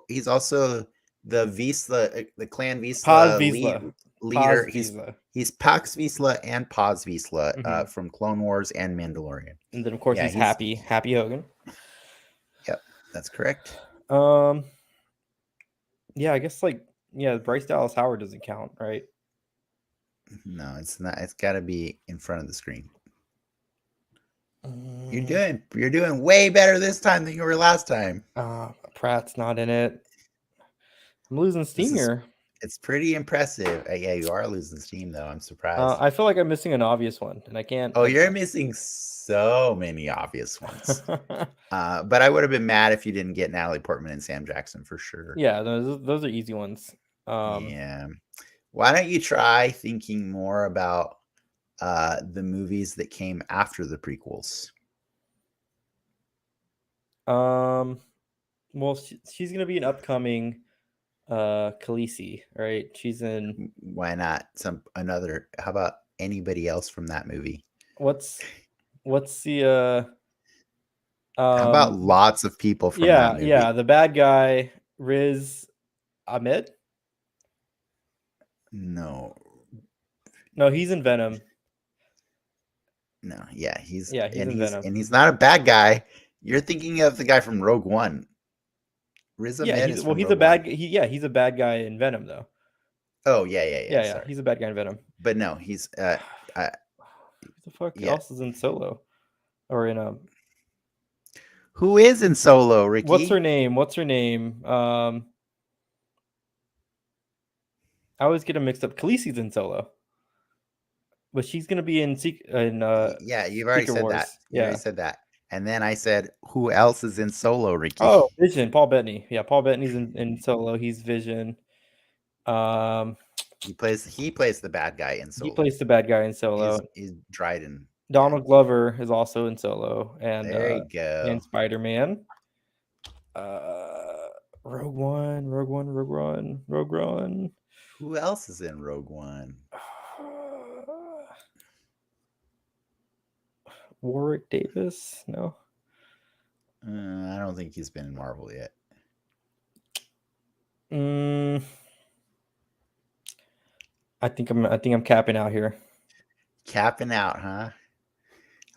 He's also the Vizsla, the clan Paz Vizsla Vizsla. Paz leader. Vizsla. He's Pax Vizsla and Paz Vizsla Mhm. from Clone Wars and Mandalorian. And then of course Yeah, he's Happy Hogan. yep, that's correct. Um, yeah, I guess yeah, Bryce Dallas Howard doesn't count, right? No, it's not. It's got to be in front of the screen. Mm, You're doing way better this time than you were last time. Pratt's not in it. I'm losing This steam is here. it's pretty impressive. Yeah, you are losing steam though. I'm surprised. I feel like I'm missing an obvious one, and I can't. Oh, you're missing so many obvious ones. But I would have been mad if you didn't get Natalie Portman and Sam Jackson for sure. Yeah, those are easy ones. Yeah. Why don't you try thinking more about the movies that came after the prequels? Well, she's gonna be an upcoming Khaleesi, right? She's in Why not how about anybody else from that movie? what's the How about lots of people from that movie? yeah, the bad guy Riz Ahmed? No. No, he's in Venom. No, yeah, he's in Venom. and he's not a bad guy. You're thinking of the guy from Rogue One. Riz Yeah, Ahmed is from he's a Rogue One. he's a bad guy in Venom though. Oh yeah. Sorry, He's a bad guy in Venom. but no, he's Who the fuck else is in Solo? Or in Who is in Solo, Ricky? What's her name? I always get them mixed up. Khaleesi's in Solo. But she's gonna be in Yeah, you've already Secret said Wars. that. You already Yeah. said that. And then I said, who else is in Solo, Ricky? Oh, Vision, Paul Bettany. Yeah, Paul Bettany's in Solo. He's Vision. He plays the bad guy in Solo. He plays the bad guy in Solo. He's Dryden. Donald Glover is also in Solo, and There you go. and Spider-Man. Rogue One. Who else is in Rogue One? Warwick Davis? No. I don't think he's been in Marvel yet. I think I'm capping out here. Capping out, huh?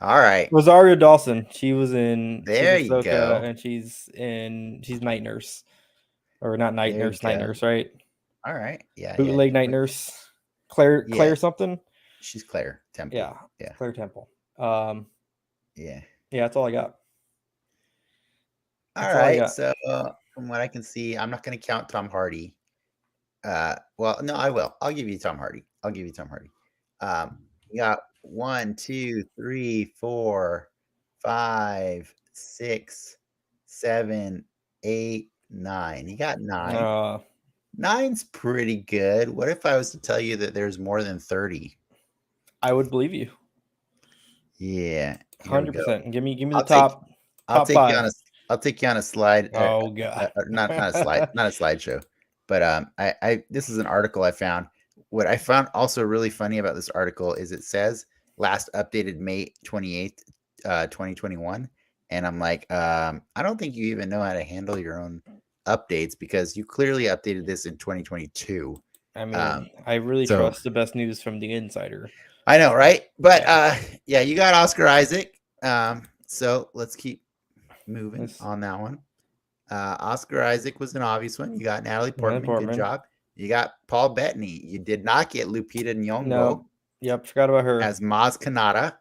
All right. Rosario Dawson. She was in. There she's you go. And she's Night Nurse, or not Night Nurse. Night Nurse, right? All right. Yeah. Bootleg Night Nurse. Claire something. She's Claire Temple. Yeah. Claire Temple. Yeah. That's all I got. All right. So from what I can see, I'm not going to count Tom Hardy. Well, no, I will. I'll give you Tom Hardy. You got 1, 2, 3, 4, 5, 6, 7, 8, 9. You got 9. 9's pretty good. What if I was to tell you that there's more than 30? I would believe you. Yeah, 100%. Give me the top. I'll take 5. I'll take you on a slide. Oh god, not a slide, not a slideshow. But this is an article I found. What I found also really funny about this article is it says last updated May 28th, 2021, and I'm like, I don't think you even know how to handle your own updates because you clearly updated this in 2022. I mean, I really trust the best news from the insider. I know, right? But yeah, you got Oscar Isaac. So let's keep moving on that one. Oscar Isaac was an obvious one. You got Natalie Portman. Good job. You got Paul Bettany. You did not get Lupita Nyong'o. No. Yep, forgot about her. As Maz Kanata.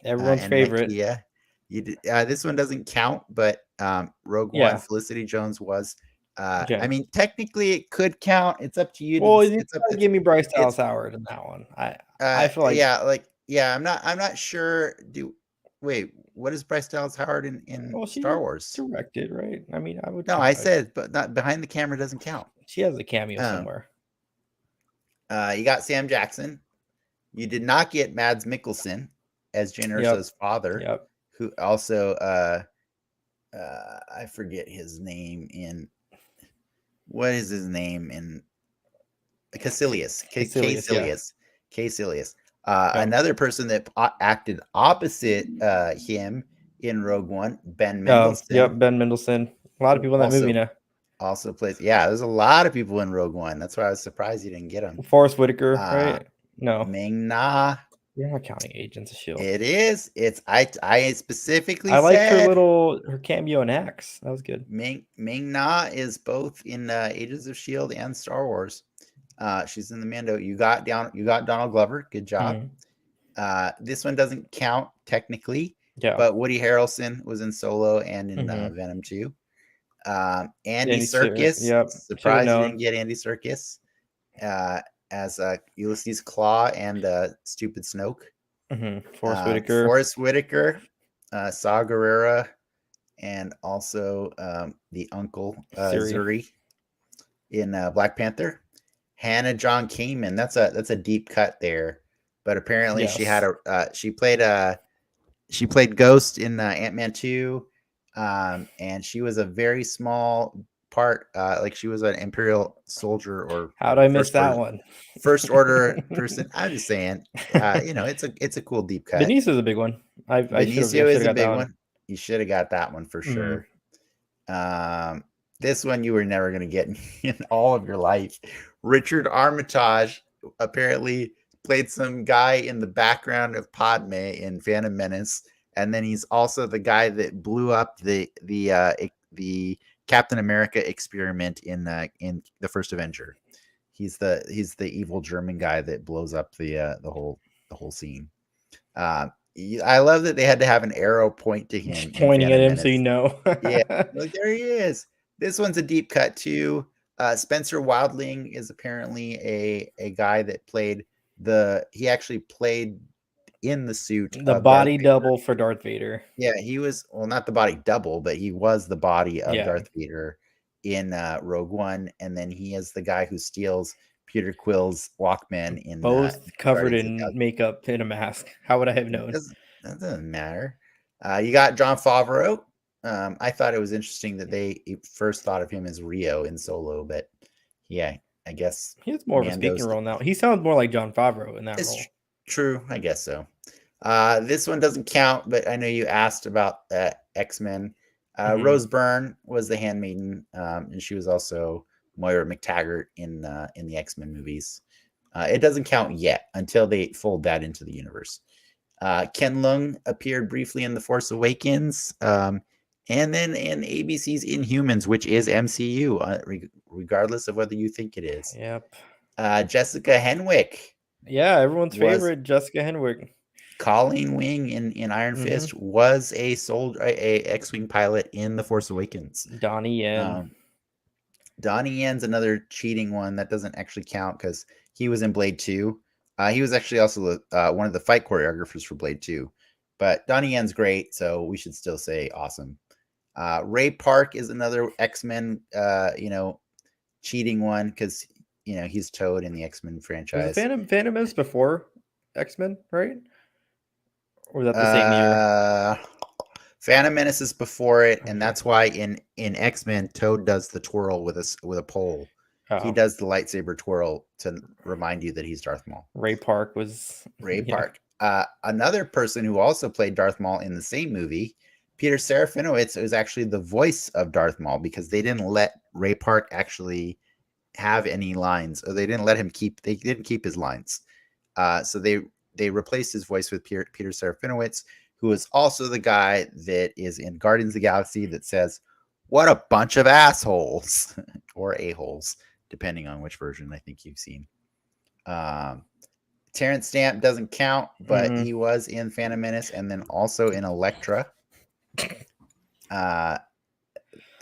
Everyone's favorite. Yeah. You did, this one doesn't count, but Rogue One, Felicity Jones was. I mean, technically it could count. It's up to you. Well, you got to give me Bryce Dallas Howard in that one. I feel like Yeah, I'm not sure. Wait, what is Bryce Dallas Howard in Well, Star she Wars? directed, right? I mean, I would No, count I it. said, but not behind the camera doesn't count. She has a cameo Um, somewhere. you got Sam Jackson. You did not get Mads Mikkelsen as Jyn Yep. Erso's father, Yep. who also I forget his name in what is his name in Caecilius. Caecilius, yeah. Caecilius. Yep. Another person that acted opposite him in Rogue One, Ben Yep. Mendelsohn, Ben Mendelsohn. A lot of who people in that movie now. also plays. Yeah, there's a lot of people in Rogue One. That's why I was surprised you didn't get him. Forrest Whitaker, Uh, right? No, Ming Na. you're not counting Agents of Shield. It is. It's I specifically I liked said her cameo in Axe. That was good. Ming Na is both in Agents of Shield and Star Wars. She's in the Mando. You got Donald Glover. Good job. This one doesn't count technically, Yeah. but Woody Harrelson was in Solo and in Mhm. Venom 2. Andy Andy Serkis. Serkis. Yep. Should have Surprised you didn't known. get Andy Serkis as Ulysses Claw and Stupid Snoke. Forrest Whitaker. Forrest Whitaker, Saw Gerrera, and also the uncle Siri. Zuri in Black Panther. Hannah John Kamen. That's a deep cut there, but apparently she had Yes. she played Ghost in Ant-Man 2, and she was a very small part. Like she was an Imperial soldier or How did I miss that one? first order person. I'm just saying, it's a cool deep cut. Benicio is a big one. I should Benicio is have a got that big one. one. You should have got that one for sure. This one you were never going to get in all of your life. Richard Armitage apparently played some guy in the background of Padme in Phantom Menace, and then he's also the guy that blew up the Captain America experiment in the first Avenger. He's the evil German guy that blows up the whole scene. I love that they had to have an arrow point to him. Just pointing at him so you know. Yeah, like there he is. This one's a deep cut too. Spencer Wildling is apparently a guy that played he actually played in the suit the body double for Darth Vader. Yeah, he was not the body double, but he was the body of Darth Vader in Rogue One, and then he is the guy who steals Peter Quill's Walkman in both covered Guardians in makeup in a mask. How would I have known? That doesn't matter. You got Jon Favreau. I thought it was interesting that they first thought of him as Rio in Solo, but yeah, I guess he has more of a speaking role now. He sounds more like Jon Favreau in that role. True, I guess so. This one doesn't count, but I know you asked about X-Men. Rose Byrne was the Handmaiden, and she was also Moira McTaggart in the X-Men movies. It doesn't count yet until they fold that into the universe. Ken Leung appeared briefly in The Force Awakens, and then in ABC's Inhumans, which is MCU, regardless of whether you think it is. Yep. Jessica Henwick. Yeah, everyone's favorite, Jessica Henwick. Colleen Wing in Iron Fist was a X-Wing pilot in The Force Awakens. Donnie Yen. Donnie Yen's another cheating one that doesn't actually count because he was in Blade 2. He was actually also one of the fight choreographers for Blade 2. But Donnie Yen's great, so we should still say awesome. Ray Park is another X-Men, cheating one because he's Toad in the X-Men franchise. Phantom is before X-Men, right? Or was that the same year? Phantom Menace is before it, and that's why in X-Men, Toad does the twirl with a pole. Oh. He does the lightsaber twirl to remind you that he's Darth Maul. Ray Park was Park. Another person who also played Darth Maul in the same movie, Peter Serafinowicz, was actually the voice of Darth Maul because they didn't let Ray Park actually have any lines, or they didn't let him keep. They didn't keep his lines, so they replaced his voice with Peter Serafinowicz, who is also the guy that is in Guardians of the Galaxy that says, "What a bunch of assholes," or a-holes, depending on which version I think you've seen. Terrence Stamp doesn't count, but he was in Phantom Menace and then also in Elektra. Stellan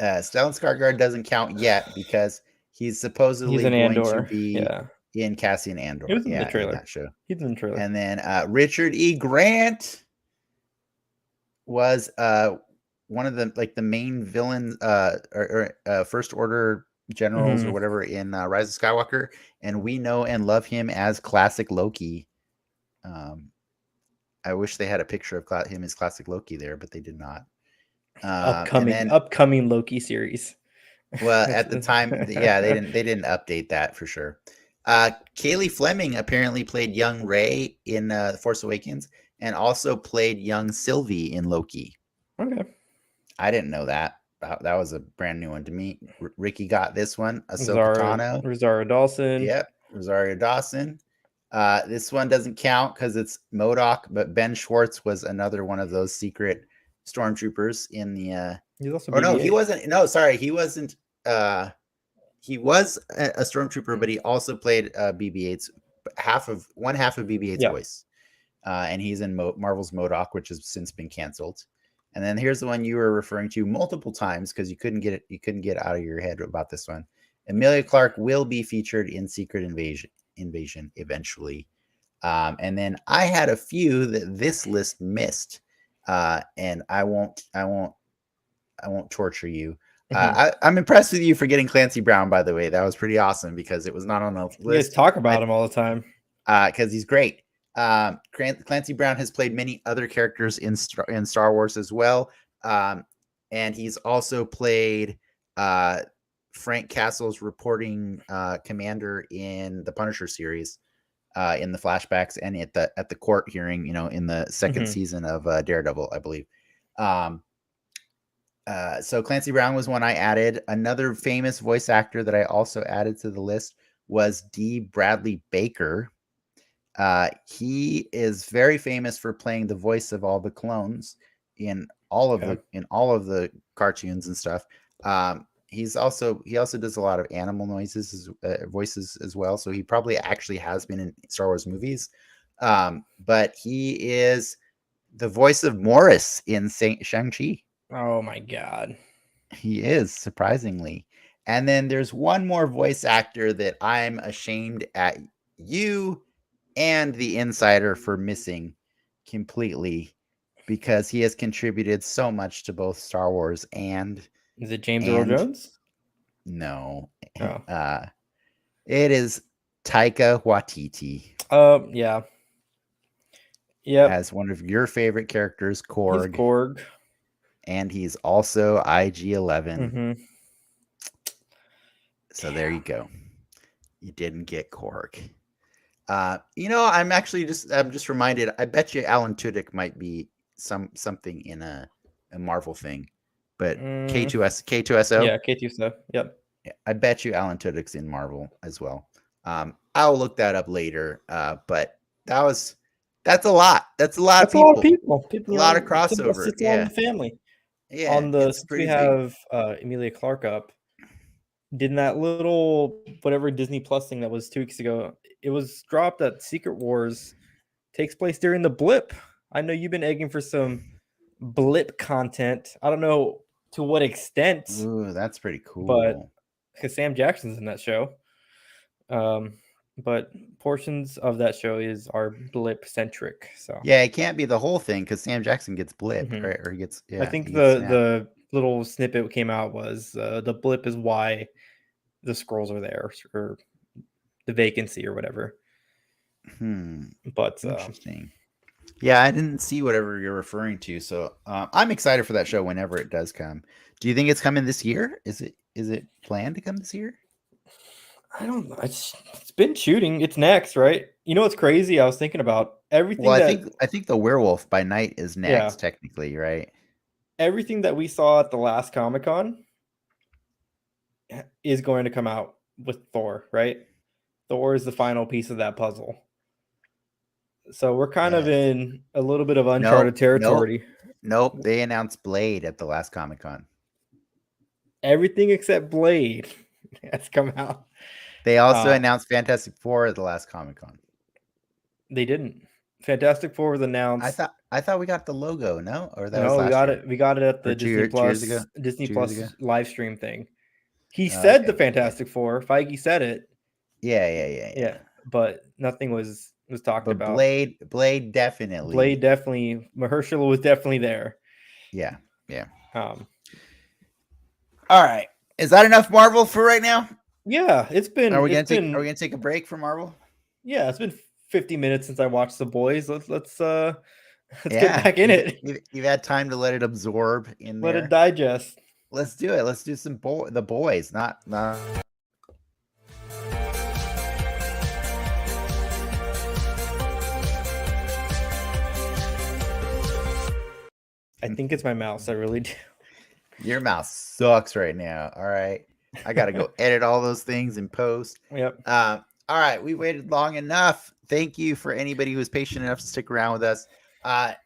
Skarsgård doesn't count yet because he's supposedly going to be in Cassian He Andor. was in the Yeah, in trailer. that show. He's in the trailer. And then Richard E. Grant was one of the main villains or First Order generals or whatever in Rise of Skywalker, and we know and love him as classic Loki. I wish they had a picture of him as classic Loki there, but they did not. Upcoming Loki series. Well, at the time, yeah, they didn't update that for sure. Kaylee Fleming apparently played young Rey in The Force Awakens, and also played young Sylvie in Loki. Okay. I didn't know that. That was a brand new one to me. Ricky got this one. Ahsoka Tano. Rosario Dawson. Yep, Rosario Dawson. This one doesn't count because it's MODOK, but Ben Schwartz was another one of those secret stormtroopers in the. He's also. Or BB-8. No, he wasn't. No, sorry, he wasn't. He was a stormtrooper, but he also played BB-8's one half of BB-8's voice, and he's in Marvel's MODOK, which has since been canceled. And then here's the one you were referring to multiple times because you couldn't get it out of your head about this one. Emilia Clarke will be featured in Secret Invasion eventually. And then I had a few that this list missed, and I won't torture you. I'm impressed with you for getting Clancy Brown, by the way. That was pretty awesome because it was not on the list. You guys talk about him all the time. Because he's great. Clancy Brown has played many other characters in Star Wars as well. And he's also played Frank Castle's reporting commander in the Punisher series, in the flashbacks and at the court hearing, in the second season of Daredevil, I believe. So Clancy Brown was one I added. Another famous voice actor that I also added to the list was D. Bradley Baker. He is very famous for playing the voice of all the clones in all of the cartoons and stuff. He also does a lot of animal voices as well. So he probably actually has been in Star Wars movies. But he is the voice of Morris in Shang-Chi. Oh my God. He is, surprisingly. And then there's one more voice actor that I'm ashamed at you and the Insider for missing completely, because he has contributed so much to both Star Wars and... Is it James Earl Jones? No. Oh. It is Taika Waititi. Yeah. Yep. As one of your favorite characters, Korg. He's Korg. And he's also IG-11. So there you go. You didn't get Korg. I'm just reminded. I bet you Alan Tudyk might be something in a Marvel thing, but K2SO. Yeah, K2SO. Yep. I bet you Alan Tudyk's in Marvel as well. I'll look that up later. But that's a lot. That's a lot of people. A lot of crossover. It's on the family. Yeah. On the we have Emilia Clarke up. Did that little whatever Disney Plus thing that was 2 weeks ago? It was dropped that Secret Wars takes place during the blip. I know you've been egging for some blip content. I don't know to what extent. Ooh, that's pretty cool. But because Sam Jackson's in that show. But portions of that show are blip centric. So yeah, it can't be the whole thing because Sam Jackson gets blipped, right? Or he gets. Yeah, I think the little snippet came out was the blip is why the scrolls are there, or the vacancy or whatever. But interesting. Yeah, I didn't see whatever you're referring to, so I'm excited for that show whenever it does come. Do you think it's coming this year? Is it planned to come this year? I don't know. It's been shooting. It's next, right? You know what's crazy? I was thinking about everything. Well, I think the Werewolf by Night is next, technically, right? Everything that we saw at the last Comic-Con is going to come out with Thor, right? Thor is the final piece of that puzzle. So we're kind of in a little bit of uncharted territory. Nope. They announced Blade at the last Comic-Con. Everything except Blade has come out. They also announced Fantastic Four at the last Comic-Con. They didn't. Fantastic Four was announced. I thought we got the logo, no? Or that no, was last we got year? it. We got it at the Disney Plus live stream thing. He said the Fantastic Four. Feige said it, Yeah, but nothing was talked But about. Blade definitely. Blade definitely, Mahershala was definitely there. Yeah, yeah. Um, All right. Is that enough Marvel for right now? yeah, Are we it's gonna been take a break from Marvel? yeah, it's been 50 minutes since I watched The Boys. Let's get Yeah, back in it. you've had time to let it absorb in Let it there. digest. Let's do it. Let's do some the boys, not. I think it's my mouse. I really do. Your mouse sucks right now. All right, I gotta go edit all those things in post. Yep. All right, we waited long enough. Thank you for anybody who was patient enough to stick around with us.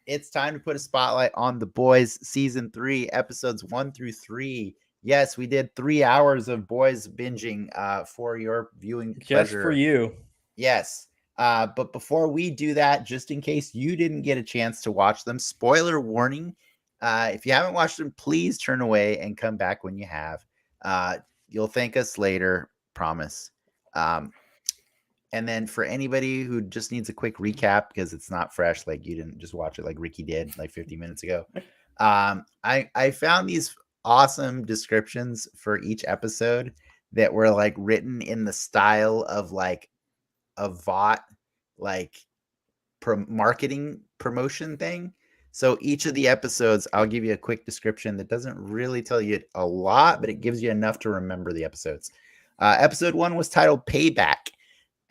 It's time to put a spotlight on The Boys season 3, episodes 1 through 3. Yes, we did 3 hours of Boys binging for your viewing Just for pleasure. you. Yes. But before we do that, just in case you didn't get a chance to watch them, spoiler warning. If you haven't watched them, please turn away and come back when you have. You'll thank us later, promise. And then for anybody who just needs a quick recap because it's not fresh, like you didn't just watch it like Ricky did like 50 minutes ago. I found these awesome descriptions for each episode that were like written in the style of like a VOT like marketing promotion thing. So each of the episodes, I'll give you a quick description that doesn't really tell you a lot, but it gives you enough to remember the episodes. Episode 1 was titled Payback.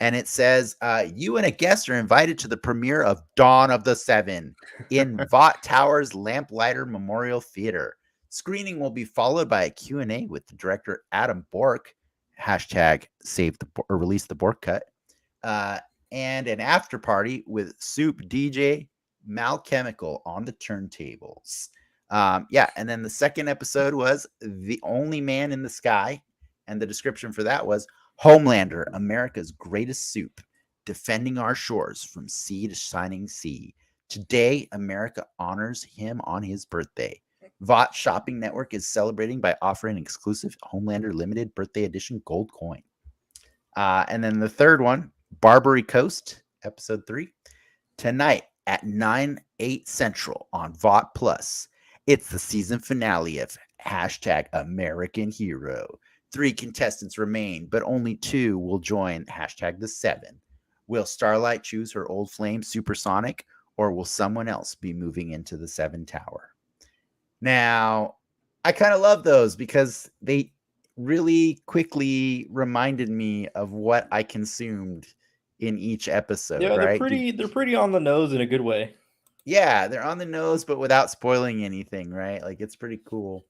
And it says, you and a guest are invited to the premiere of Dawn of the Seven in Vought Towers Lamplighter Memorial Theater. Screening will be followed by a Q&A with the director Adam Bork, hashtag save the or release the Bork cut, and an after party with Soup DJ Malchemical on the turntables. And then the second episode was The Only Man in the Sky, and the description for that was Homelander, America's greatest soup, defending our shores from sea to shining sea. Today, America honors him on his birthday. Vought Shopping Network is celebrating by offering an exclusive Homelander limited birthday edition gold coin. And then the third one, Barbary Coast, episode 3, tonight at 9/8 Central on Vought Plus. It's the season finale of hashtag American Hero. 3 contestants remain, but only 2 will join hashtag the 7. Will Starlight choose her old flame Supersonic, or will someone else be moving into the 7 Tower? Now, I kind of love those because they really quickly reminded me of what I consumed in each episode, Yeah, right? they're pretty on the nose in a good way. Yeah, they're on the nose, but without spoiling anything, right? Like it's pretty cool.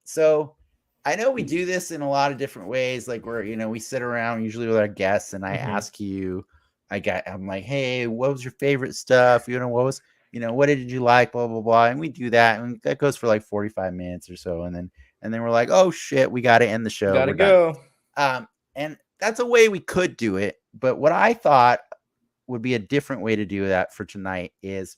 So I know we do this in a lot of different ways. Like we sit around usually with our guests and I ask you, I'm like, hey, what was your favorite stuff? What did you like? Blah, blah, blah. And we do that. And that goes for like 45 minutes or so. And then we're like, oh shit, we got to end the show. Gotta We're done. go. And that's a way we could do it. But what I thought would be a different way to do that for tonight is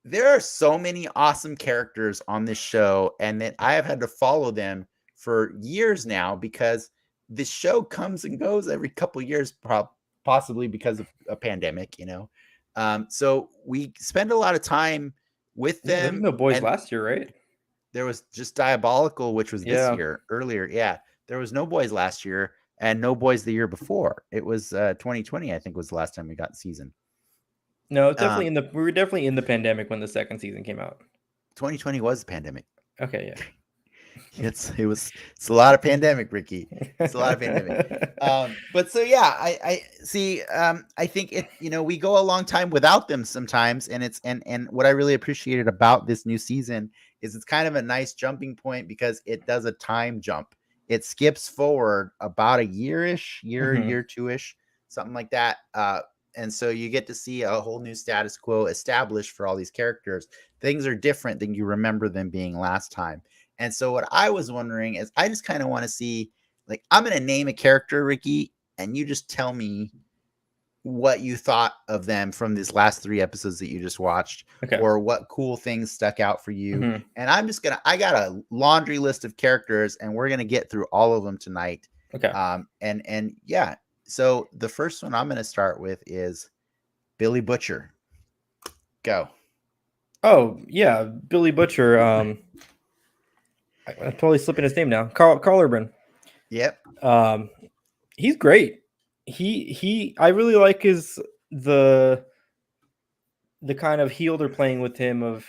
there are so many awesome characters on this show, and that I have had to follow them for years now because this show comes and goes every couple of years, possibly because of a pandemic, So we spend a lot of time with them. There was no Boys last year, right? There was just Diabolical, which was this year earlier. Yeah, there was no Boys last year and no Boys the year before. It was 2020, I think, was the last time we got season. No, definitely we were definitely in the pandemic when the second season came out. 2020 was the pandemic. Okay, yeah. It's a lot of pandemic, Ricky. It's a lot of pandemic. But so yeah, I see. I think we go a long time without them sometimes, and what I really appreciated about this new season is it's kind of a nice jumping point because it does a time jump. It skips forward about a year, two-ish, something like that. And so you get to see a whole new status quo established for all these characters. Things are different than you remember them being last time. And so what I was wondering is I just kind of want to see, like, I'm going to name a character, Ricky, and you just tell me what you thought of them from these last 3 episodes that you just watched, or what cool things stuck out for you. And I got a laundry list of characters and we're going to get through all of them tonight. Okay. And yeah, so the first one I'm going to start with is Billy Butcher. Go. Oh yeah, Billy Butcher. I'm totally slipping his name now. Carl Urban. Yep. Um, he's great. He. I really like his the the kind of heel they're playing with him of,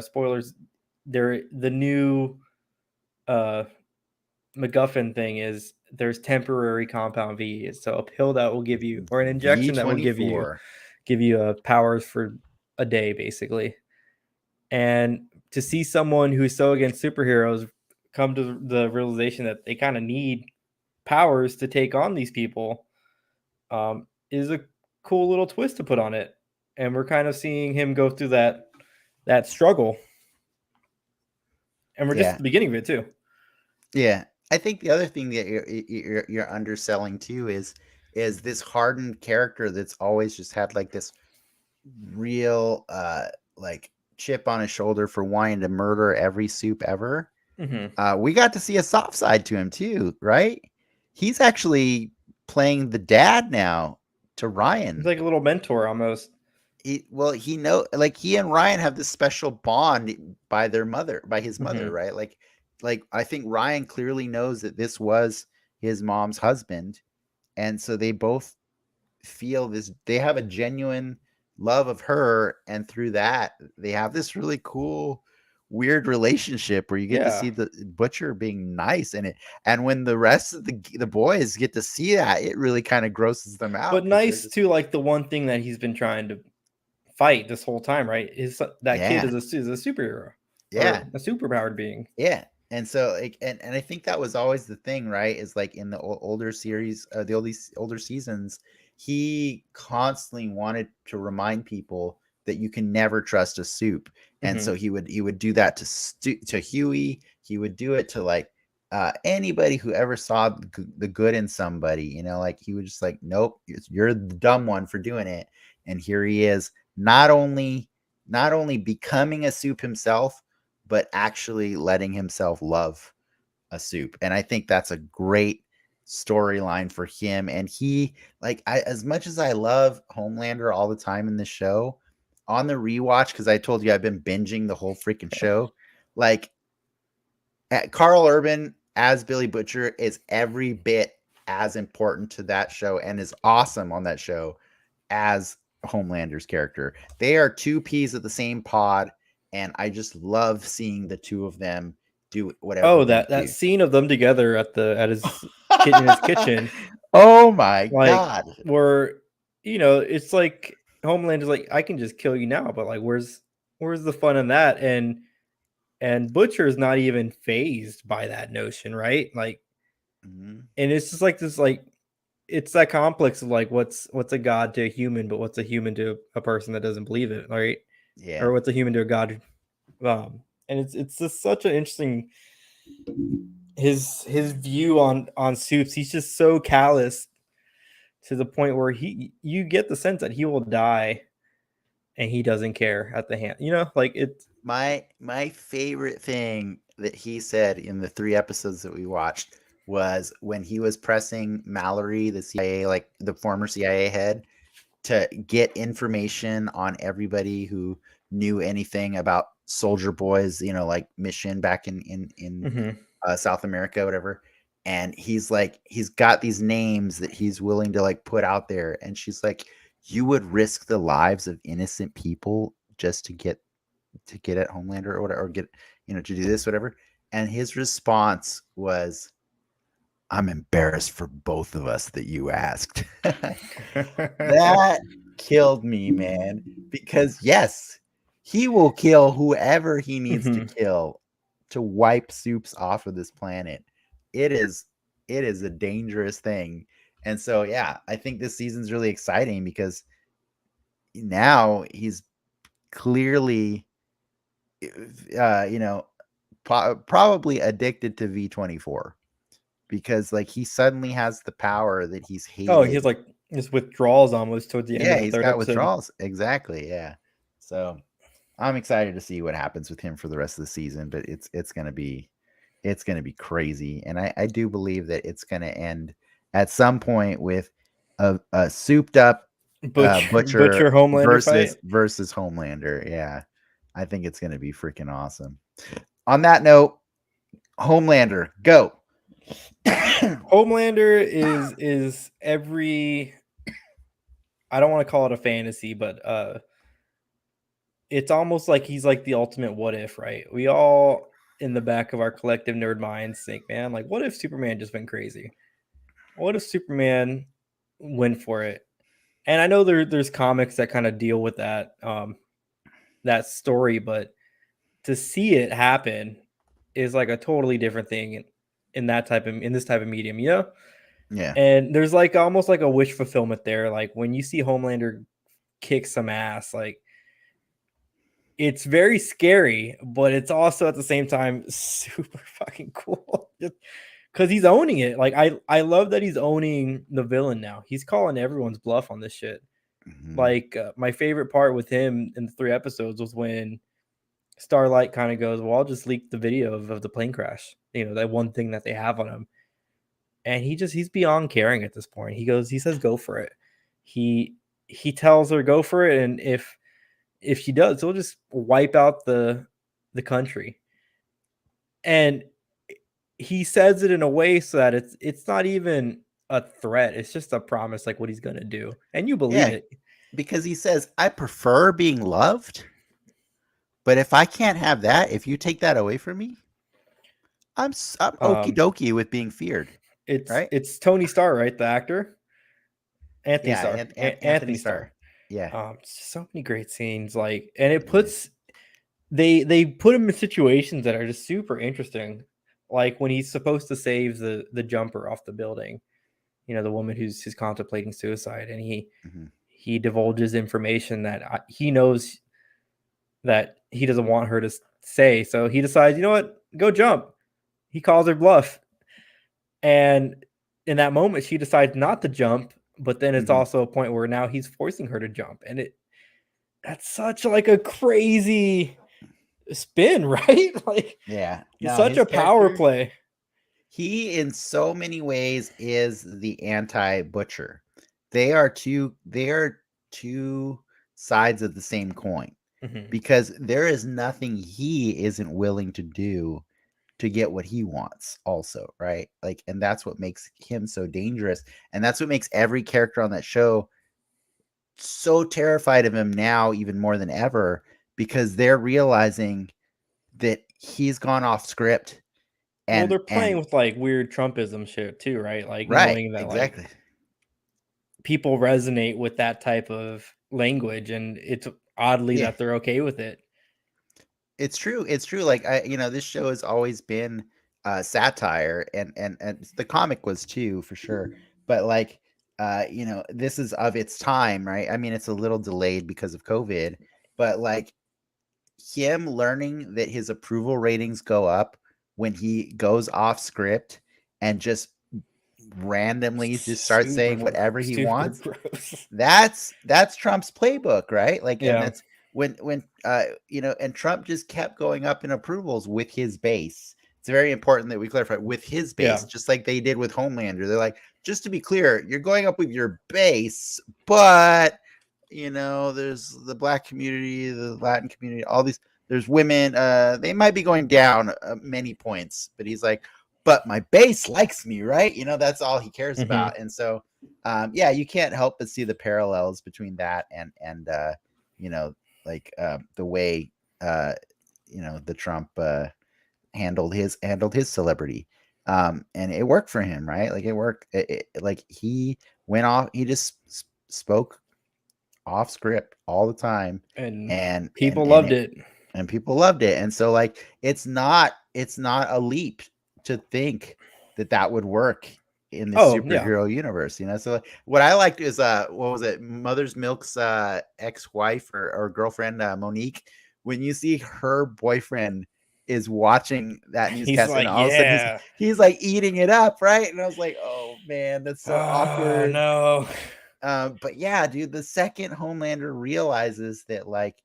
spoilers. They're the new uh MacGuffin thing is there's temporary compound V. So a pill that will give you, or an injection that will V24. give you powers for a day, basically. And to see someone who's so against superheroes come to the realization that they kind of need powers to take on these people, is a cool little twist to put on it. And we're kind of seeing him go through that struggle, and we're just at Yeah. the beginning of it too. Yeah. I think the other thing that you're underselling too is this hardened character that's always just had like this real like chip on his shoulder for wanting to murder every soup ever. Mm-hmm. We got to see a soft side to him too, right? He's actually playing the dad now to He's Ryan. like a little mentor almost. He know, like, he and Ryan have this special bond by his mother, Mm-hmm. right? Like I think Ryan clearly knows that this was his mom's husband, and so they both feel this. They have a genuine love of her, and through that, they have this really cool, weird relationship where you get to Yeah, see the Butcher being nice in it, and when the rest of the boys get to see that, it really kind of grosses them out but because they're nice just too. Like the one thing that he's been trying to fight this whole time, right? Is that kid yeah, is a superhero yeah. or a superpowered being. Yeah. And so, like, and I think that was always the thing, right? Is like in the older series, the older seasons, he constantly wanted to remind people that you can never trust a soup. And Mm-hmm. so he would do that to Huey. He would do it to like anybody who ever saw the good in somebody. Like he would just like, nope, you're the dumb one for doing it. And here he is, not only becoming a soup himself, but actually letting himself love a soup. And I think that's a great storyline for him. And he, like, as much as I love Homelander all the time in this show, on the rewatch, because I told you I've been binging the whole freaking show, like, Carl Urban as Billy Butcher is every bit as important to that show and is awesome on that show as Homelander's character. They are two peas at the same pod, and I just love seeing the two of them do whatever Oh, they that do. scene of them together at his in his kitchen, Oh my like god. where it's like Homeland is like, I can just kill you now, but like where's the fun in that? And Butcher is not even phased by that notion, right? Like, Mhm. and it's just like this, like it's that complex of like what's a god to a human, but what's a human to a person that doesn't believe it, right? Yeah. Or what's a human to a god? And it's just such an interesting his view on soups. He's just so callous to the point where you get the sense that he will die and he doesn't care at the hand. Like it. My favorite thing that he said in the 3 episodes that we watched was when he was pressing Mallory, the CIA, like the former CIA head, to get information on everybody who knew anything about Soldier Boy's, like mission back in Mhm. South America, whatever. And he's like, he's got these names that he's willing to like put out there, and she's like, you would risk the lives of innocent people just to get at Homelander or whatever, or get to do this, whatever. And his response was, I'm embarrassed for both of us that you asked. That killed me, man. Because yes, he will kill whoever he needs to Mhm. kill to wipe soups off of this planet. It is it is a dangerous thing. And so yeah, I think this season's really exciting because now he's clearly uh you know probably addicted to V24 because like he suddenly has the power that he's Oh, he has hated. like his withdrawals almost towards the end Yeah, of the he's third got episode. withdrawals. Exactly. Yeah. So I'm excited to see what happens with him for the rest of the season, but it's gonna be It's going to be crazy, and I do believe that it's going to end at some point with a souped up Butcher Butcher Homelander versus fight. Homelander. Yeah, I think it's going to be freaking awesome. On that note, Homelander, go. Homelander is every, I don't want to call it a fantasy, but it's almost like he's like the ultimate what if, right? We all in the back of our collective nerd minds think, man, like what if Superman just went crazy? What if Superman went for it? And I know there's comics that kind of deal with that story, but to see it happen is like a totally different thing in that type of in this type of medium, you know? Yeah. And there's like almost like a wish fulfillment there. Like when you see Homelander kick some ass, like it's very scary, but it's also at the same time super fucking cool. Because he's owning it. Like I love that he's owning the villain now. He's calling everyone's bluff on this shit. Mm-hmm. Like my favorite part with him in the 3 episodes was when Starlight kind of goes, "Well, I'll just leak the video of the plane crash." You know, that one thing that they have on him, and he's beyond caring at this point. He says, "Go for it." He he tells her, "Go for it," and if she does, he'll just wipe out the country. And he says it in a way so that it's not even a threat. It's just a promise, like what he's gonna do, and you believe Yeah, it. because he says, "I prefer being loved, but if I can't have that, if you take that away from me, I'm okie Um, dokie with being feared." Right? it's Tony Starr, right? The actor, Anthony Yeah, Starr, Anthony Anthony Starr. Starr. Yeah. So many great scenes, like, and it Yeah. puts they put him in situations that are just super interesting, like when he's supposed to save the jumper off the building. You know, the woman who's contemplating suicide, and Mm-hmm. he divulges information that he knows that he doesn't want her to say. So he decides, you know what, go jump. He calls her bluff, and in that moment, she decides not to jump. But then it's Mm-hmm. also a point where now he's forcing her to jump, and that's such like a crazy spin, right? Like Yeah. it's No, such his a power character, play. he in so many ways is the anti-Butcher. They are two sides of the same coin, Mm-hmm. because there is nothing he isn't willing to do to get what he wants also, right? Like, and that's what makes him so dangerous, and that's what makes every character on that show so terrified of him now even more than ever, because they're realizing that he's gone off script. Well, and they're playing and with like weird Trumpism shit too, right? Like right, knowing that like exactly. people resonate with that type of language, and it's oddly Yeah, that they're okay with it. it's true. It's true. Like, this show has always been satire, and the comic was too, for sure. But like, this is of its time, right? I mean, it's a little delayed because of COVID, but like, him learning that his approval ratings go up when he goes off script and just randomly just starts saying whatever he Super wants. gross. That's Trump's playbook, right? Like, and Yeah. that's when and Trump just kept going up in approvals with his base. It's very important that we clarify, with his base, Yeah. just like they did with Homelander. They're like, just to be clear, you're going up with your base, but there's the Black community, the Latin community, all these. There's women. They might be going down many points, but he's like, but my base likes me, right? That's all he cares Mm-hmm. about. And so, yeah, you can't help but see the parallels between that and like the way the Trump handled his celebrity, and it worked for him, right? Like, it worked. Like, he went off. He just spoke off script all the time, And and and people and loved it it. and people loved it. And so, like, it's not a leap to think that that would work in the Oh yeah. superhero universe. So, like, what I liked is what was it, Mother's Milk's ex-wife or girlfriend, Monique, when you see her boyfriend is watching that He's newscast, and like, all of a sudden he's yeah. he's like eating it up, right? And I was like, oh man, that's so Oh awkward. no. But yeah, dude, the second Homelander realizes that, like,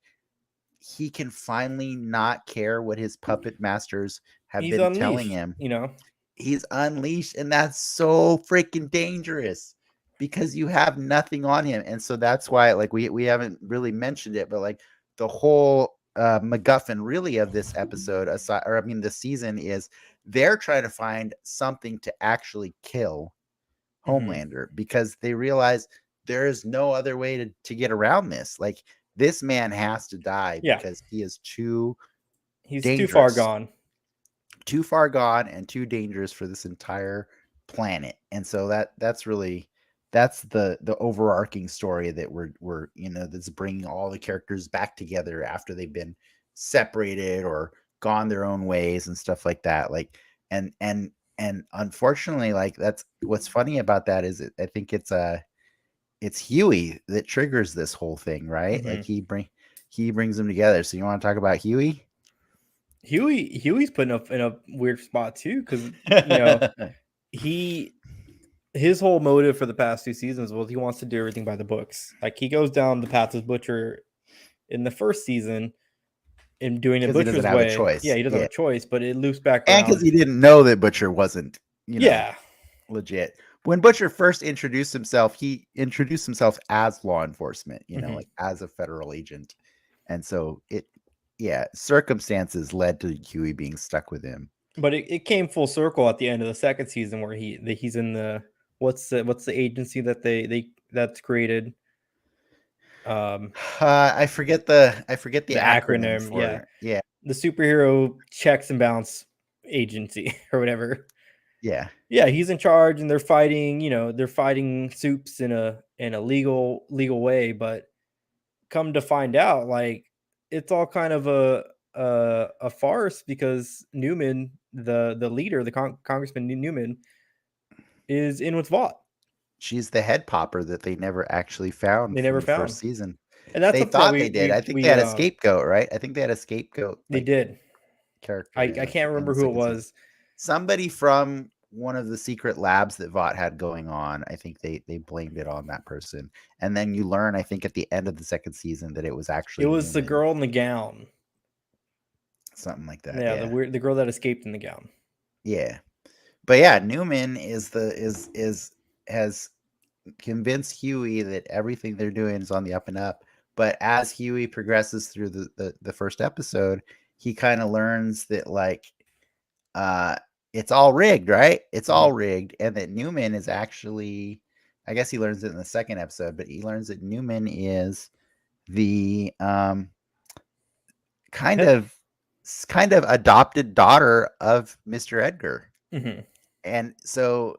he can finally not care what his puppet masters have He's been telling unleashed, him you know. he's unleashed, and that's so freaking dangerous because you have nothing on him. And so that's why, like, we haven't really mentioned it, but like the whole MacGuffin really of this episode, aside, or I mean, the season, is they're trying to find something to actually kill Homelander because they realize there is no other way to get around this. Like, this man has to die Yeah, because he is too he's too far dangerous, gone. too far gone, and too dangerous for this entire planet. And so that's really, that's the overarching story that we're that's bringing all the characters back together after they've been separated or gone their own ways and stuff like that. Like, and unfortunately, like, that's what's funny about that is I think it's Huey that triggers this whole thing, right? Like, he brings them together. So you want to talk about Huey? Huey's put in a weird spot too, because you know his whole motive for the past 2 seasons was he wants to do everything by the books. Like, he goes down the path of Butcher in the first season in doing it Because he doesn't Butcher's have a way. Yeah, choice. he doesn't have Yeah. a choice, but it loops back And because around. he didn't know that Butcher wasn't, Yeah. legit. When Butcher first introduced himself, he introduced himself as law enforcement, like as a federal agent. And so circumstances led to Huey being stuck with him. But it came full circle at the end of the second season where he's in the what's the agency that that's created? I forget the The acronym acronym, for yeah. it. Yeah. The superhero checks and balance agency or whatever. Yeah. Yeah, he's in charge and they're fighting, they're fighting Soups in a legal way, but come to find out, like, it's all kind of a farce because Newman, the leader, Congressman Newman, is in with Vought. She's the head popper that they never actually found They from never the found, first season. and that's They something that thought they did. I think they had a scapegoat, right? I think they had a scapegoat, they like, did. character I can't in remember the who it second season. was. Somebody from one of the secret labs that Vought had going on. I think they blamed it on that person. And then you learn, I think, at the end of the second season that it was actually It was the Newman. girl in the gown. Something like that. Yeah, Yeah. the girl that escaped in the gown. Yeah. But yeah, Newman has convinced Huey that everything they're doing is on the up and up. But as Huey progresses through the first episode, he kind of learns that, like, it's all rigged, right? It's all rigged. And that Newman is actually, I guess he learns it in the second episode, but he learns that Newman is the kind of adopted daughter of Mr. Edgar. And so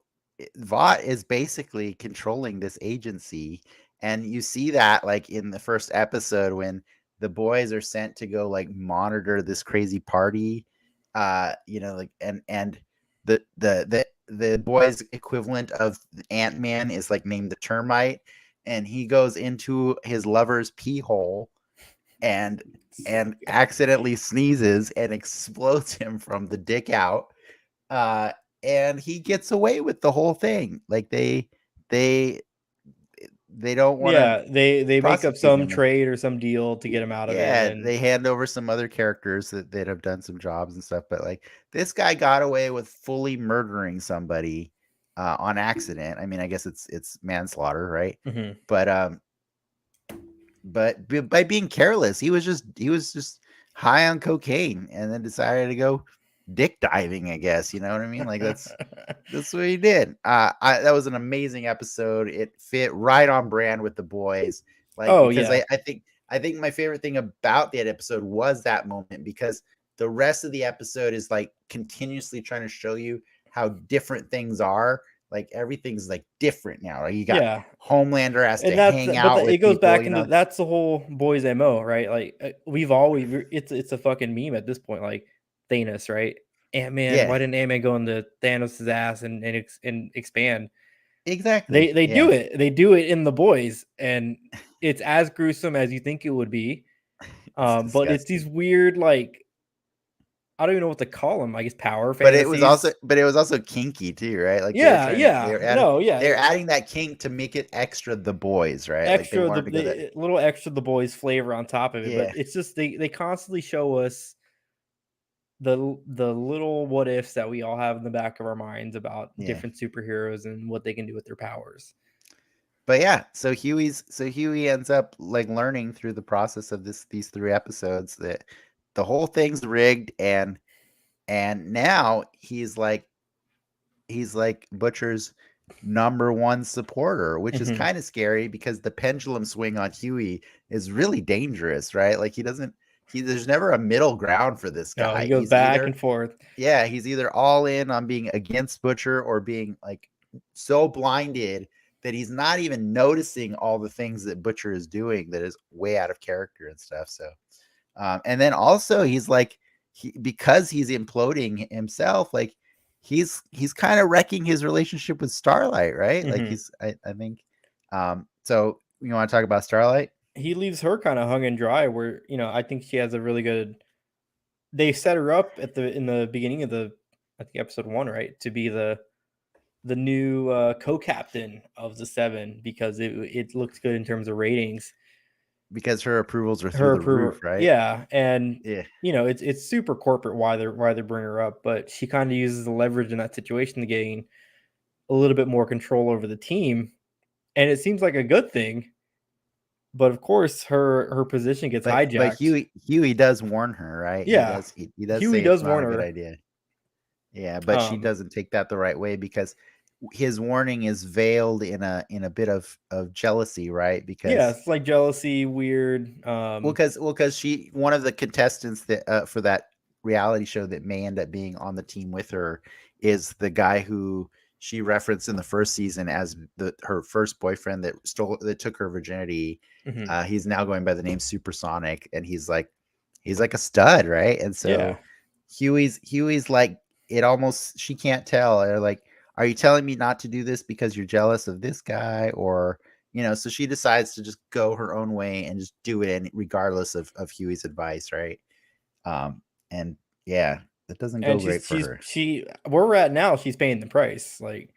Vought is basically controlling this agency. And you see that, like, in the first episode when the boys are sent to go, like, monitor this crazy party, like, and the boys equivalent of Ant-Man is, like, named the Termite, and he goes into his lover's pee hole and accidentally sneezes and explodes him from the dick out. And he gets away with the whole thing. Like, they don't want to Yeah, they make up prosecute some him. trade or some deal to get him out of it, and They hand over some other characters that have done some jobs and stuff. But, like, this guy got away with fully murdering somebody on accident. I mean, I guess it's manslaughter, right? But by being careless, he was just high on cocaine and then decided to go dick diving, I guess. You know what I mean? Like, that's what he did. That was an amazing episode. It fit right on brand with the boys. Like, because I think my favorite thing about that episode was that moment, because the rest of the episode is, like, continuously trying to show you how different things are. Like, everything's, like, different now. Like, you got Homelander has to hang out with it goes people, back into that's the whole boys MO, right? Like, it's a fucking meme at this point. Like, Thanos, right? Ant-Man, why didn't Ant-Man go into Thanos' ass and expand? Exactly. They do it. They do it in the boys, and it's as gruesome as you think it would be. But it's these weird, like, I don't even know what to call them. I guess power fantasies. But it was also kinky too, right? Like, they're adding that kink to make it extra the boys, right? Extra, like, they wanted to go that little extra the boys flavor on top of it. Yeah. But it's just they constantly show us the little what ifs that we all have in the back of our minds about Yeah. different superheroes and what they can do with their powers. But yeah, so Huey ends up like learning through the process of these 3 episodes that the whole thing's rigged, and now he's like Butcher's number one supporter, which is Mm-hmm. kind of scary because the pendulum swing on Huey is really dangerous, right? Like there's never a middle ground for this No, he guy. goes back and forth. He's either all in on being against Butcher or being like so blinded that he's not even noticing all the things that Butcher is doing that is way out of character and stuff. So and then also he's like because he's imploding himself, like he's kind of wrecking his relationship with Starlight, right? Like Mm-hmm. I think so you want to talk about Starlight? He leaves her kind of hung and dry. Where I think she has a really good. They set her up in the beginning of I think episode 1, right, to be the new co-captain of the 7 because it looks good in terms of ratings. Because her approvals are through Her the approval, roof, right? yeah, and Yeah. it's super corporate why they bring her up, but she kind of uses the leverage in that situation to gain a little bit more control over the team, and it seems like a good thing. But of course, her position gets But hijacked. Huey does warn her, right? Yeah, He does Huey say it's does not warn a good her. idea. Yeah, but she Um, doesn't take that the right way because his warning is veiled in a bit of jealousy, right? yeah, Because it's like jealousy, weird. because she one of the contestants that for that reality show that may end up being on the team with her is the guy who she referenced in the first season as her first boyfriend that took her virginity. Mhm. He's now going by the name Supersonic, and he's like a stud, right? And Yeah, so Huey's like it almost she can't tell, or like, are you telling me not to do this because you're jealous of this guy, or so she decides to just go her own way and just do it, and regardless of Huey's advice, right? And yeah, that doesn't go and great for her. she where we're at now. She's paying the price. Like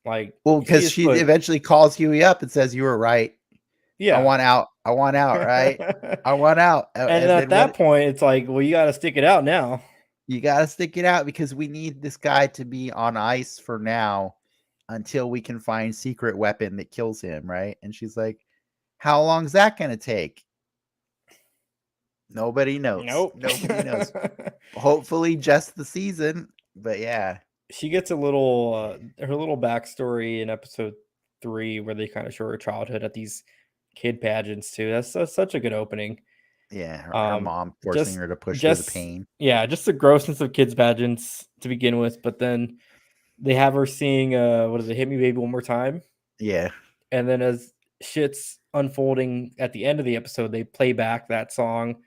Well, she because is she put. eventually calls Huey up and says, "You were right. I Yeah. want out. I want out. Right? I want out." And And at then that what? point, it's like, well, you got to stick it out now. You got to stick it out because we need this guy to be on ice for now until we can find secret weapon that kills him, right? And she's like, "How long is that going to take?" Nobody knows. Nope. Nobody knows. Hopefully just the season, but yeah. She gets her little backstory in episode 3 where they kind of show her childhood at these kid pageants too. That's such a good opening. Yeah, her Um, mom forcing just her to push through the just pain. yeah, just the grossness of kids pageants to begin with, but then they have her sing what is it, Hit Me Baby One More Time, Yeah. and then as shit's unfolding at the end of the episode, they play back that song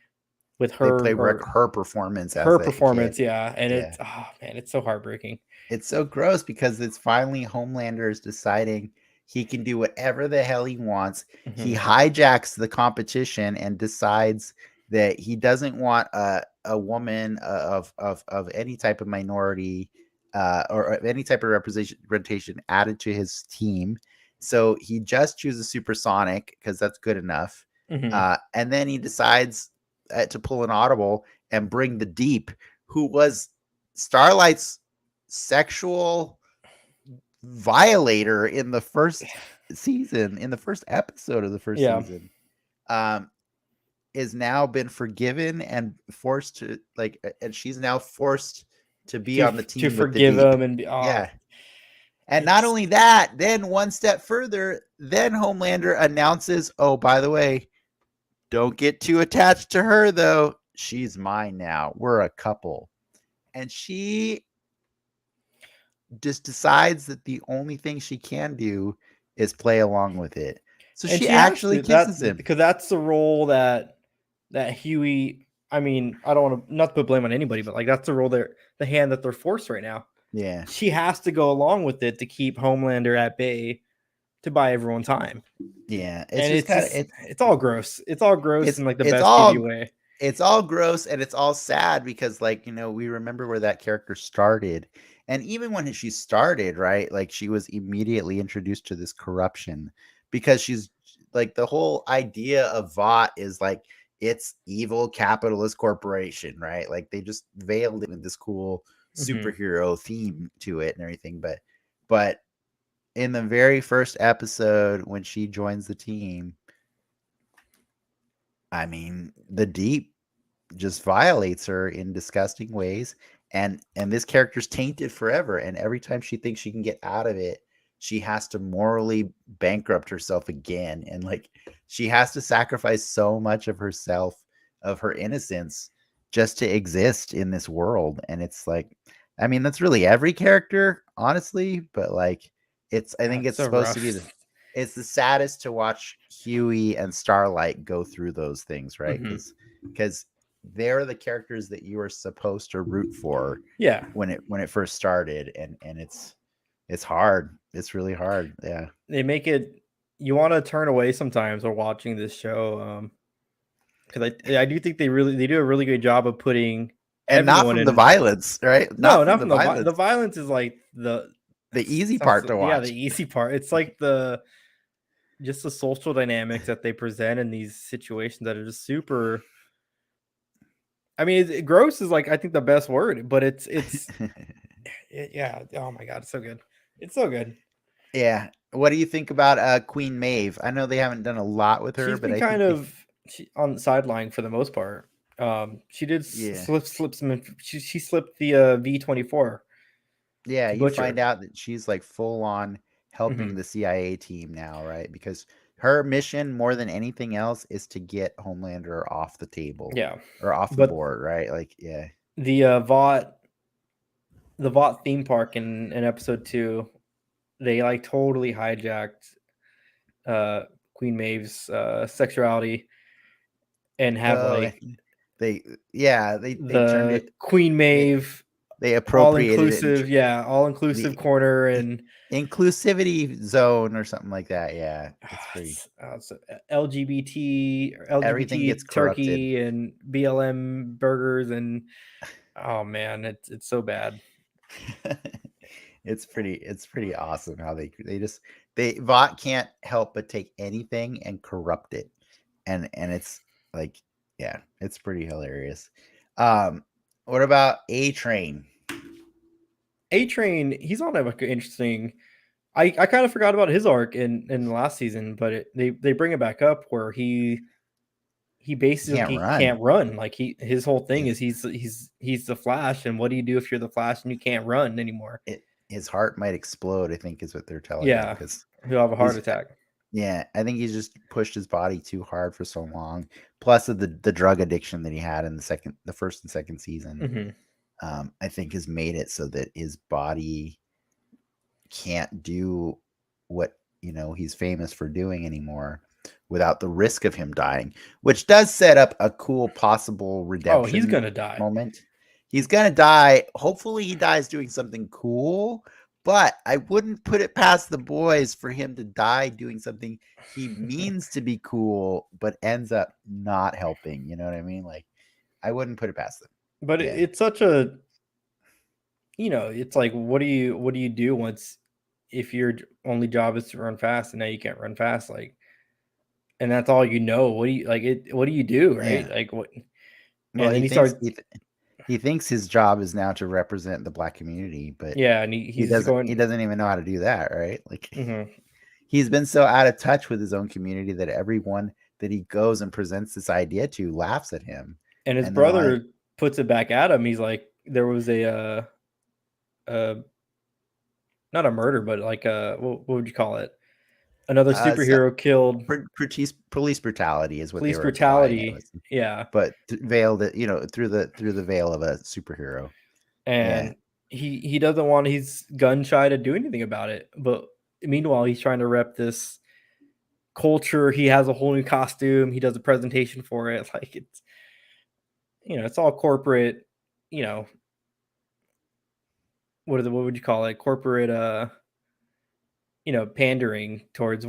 with They play her her performance as her a kid. performance, yeah, and Yeah. it's man, it's so heartbreaking. It's so gross because it's finally Homelander's deciding he can do whatever the hell he wants. He Mhm. hijacks the competition and decides that he doesn't want a woman of any type of minority or any type of representation added to his team. So he just chooses Supersonic because that's good enough. Mhm. And then he decides to pull an audible and bring the Deep, who was Starlight's sexual violator in the first season, in the first episode of the first Yeah. season, um, is now been forgiven and forced to and she's now forced to be on the To team with the forgive Deep. him and be Yeah. And not it's only that, then one step further, then Homelander announces, oh, by the way, don't get too attached to her, though. She's mine now. We're a couple. And she just decides that the only thing she can do is play along with it. So and she she has actually to that kisses him. because that's the role that Huey. I mean, I don't want to not to put blame on anybody, but like that's the role the hand that they're forced right now. Yeah. She has to go along with it to keep Homelander at bay to buy everyone time, Yeah. It's and just it's kind of just it's all gross. It's all gross it's in like the it's best TV all way. it's all gross and it's all sad because we remember where that character started. And even when she started, right? Like she was immediately introduced to this corruption because she's like the whole idea of Vought is like it's evil capitalist corporation, right? Like they just veiled it with this cool superhero theme to it and everything. But in the very first episode when she joins the team, I mean, the Deep just violates her in disgusting ways, and this character's tainted forever, and every time she thinks she can get out of it, she has to morally bankrupt herself again, and like she has to sacrifice so much of herself, of her innocence, just to exist in this world. And it's like, I mean, that's really every character, honestly, but like I think That's it's so supposed to be rough. it's the saddest to watch Huey and Starlight go through those things, right? Because they're the characters that you are supposed to root for Yeah, when it first started, and it's hard. It's really hard. Yeah. they make it. You want to turn away sometimes while watching this show, because I do think they do a really good job of putting And not everyone from the in. violence, right? No, Not from not the from the violence. violence is like The easy sounds part to yeah, the watch. easy part. It's like the just the social dynamics that they present in these situations that are just super. I mean, gross is like I think the best word, but yeah. Oh my god, it's so good. It's so good. Yeah. What do you think about Queen Maeve? I know they haven't done a lot with her, She's but been I kind think they of on the sideline for the most part. She did yeah. slip some. She slipped the V24 Yeah, to you find Butcher. out that she's like full on helping Hmm. the CIA team now, right? Because her mission more than anything else is to get Homelander off the table Yeah, or off the but board, right? Like, yeah. the Vought theme park in episode 2, they like totally hijacked uh Queen Maeve's sexuality and have Oh, like they yeah, they turned the it Queen they, Maeve they all appropriated it and inclusive, yeah, all inclusive the corner and inclusivity zone or something like that. Yeah, it's pretty it's LGBT or everything gets LGBT corrupted. turkey and BLM burgers and oh man, it's so bad. It's pretty awesome how they just they Vought can't help but take anything and corrupt it. And it's like, yeah, it's pretty hilarious. Um what about A Train? A Train, he's on like an interesting. I kind of forgot about his arc in the last season, but they bring it back up where he Can't basically run. can't run. Like his whole thing His is he's the Flash, and what do you do if you're the Flash and you can't run anymore? his heart might explode, I think is what they're telling him, Yeah, because he'll have a heart he's attack. yeah, I think he's just pushed his body too hard for so long. Plus of the drug addiction that he had in the first and second season, Hmm. I think has made it so that his body can't do what he's famous for doing anymore without the risk of him dying, which does set up a cool possible Oh, he's redemption gonna die. moment. He's gonna die. Hopefully, he dies doing something cool. But I wouldn't put it past the boys for him to die doing something he means to be cool, but ends up not helping. You know what I mean? Like, I wouldn't put it past them. But Yeah. it's such a it's like what do you do once if your only job is to run fast and now you can't run fast like and that's all you know. What do you like it what do you do, right? Yeah. Like what Well, and then he he thinks starts he thinks his job is now to represent the black community, but yeah, and he he's just doesn't going he doesn't even know how to do that, right? Like mhm. he's been so out of touch with his own community that everyone that he goes and presents this idea to laughs at him. And his And they're like, brother puts it back at him. He's like there was uh not a murder, but like what would you call it? Another so superhero killed police brutality is what they police were implying it brutality. was, Yeah. but veiled it, through the veil of a superhero. Yeah, And he doesn't want he's gun shy to do anything about it. But meanwhile, he's trying to rep this culture. He has a whole new costume. He does a presentation for it. Like it's it's all corporate, you know, what would you call it? Corporate pandering towards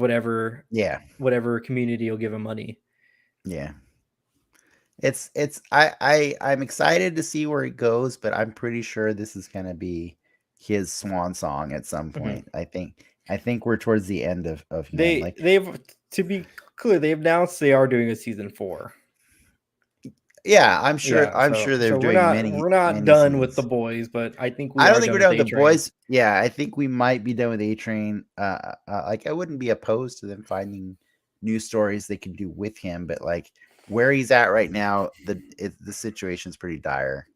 yeah, whatever community will give him money. yeah. I'm excited to see where it goes, but I'm pretty sure this is gonna be his swan song at some Mhm. point. I think we're towards the end of him. They Like, they've to be clear, they've announced they are doing a season 4. Yeah, I'm sure. Yeah, I'm sure they're so doing we're many, not many done with the seasons. boys, but I think we I don't are think done we're with done with A the Train. boys. Yeah, I think we might be done with A Train. Like I wouldn't be opposed to them finding new stories they can do with him, but like where he's at right now, the situation's pretty dire.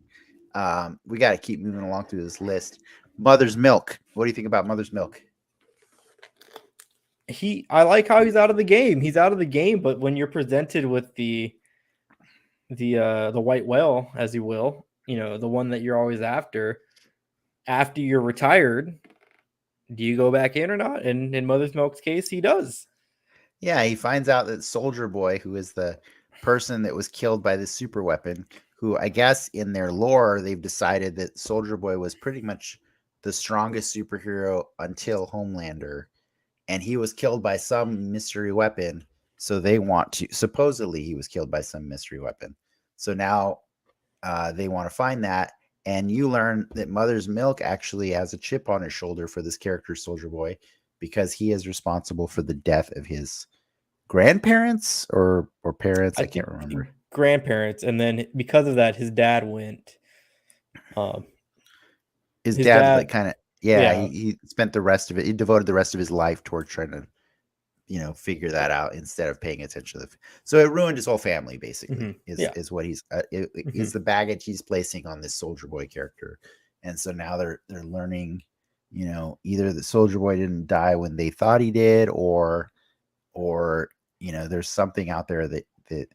We got to keep moving along through this list. Mother's Milk. What do you think about Mother's Milk? I like how he's out of the game. He's out of the game, but when you're presented with the white whale, as you will, the one that you're always after you're retired, do you go back in or not? And in Mother's Milk's case, he does. Yeah, he finds out that Soldier Boy, who is the person that was killed by this super weapon, who I guess in their lore they've decided that Soldier Boy was pretty much the strongest superhero until Homelander, and he was killed by some mystery weapon. So they want to supposedly he was killed by some mystery weapon. So now they want to find that, and you learn that Mother's Milk actually has a chip on his shoulder for this character Soldier Boy because he is responsible for the death of his grandparents or parents. I I can't think remember. grandparents, and then because of that, his dad went. Um, His his dad like dad, kind of yeah. yeah. He spent the rest of it. He devoted the rest of his life towards trying to figure that out instead of paying attention to so it ruined his whole family basically Yeah. is what he's Hmm. is the baggage he's placing on this Soldier Boy character. And so now they're learning either the Soldier Boy didn't die when they thought he did, or there's something out there that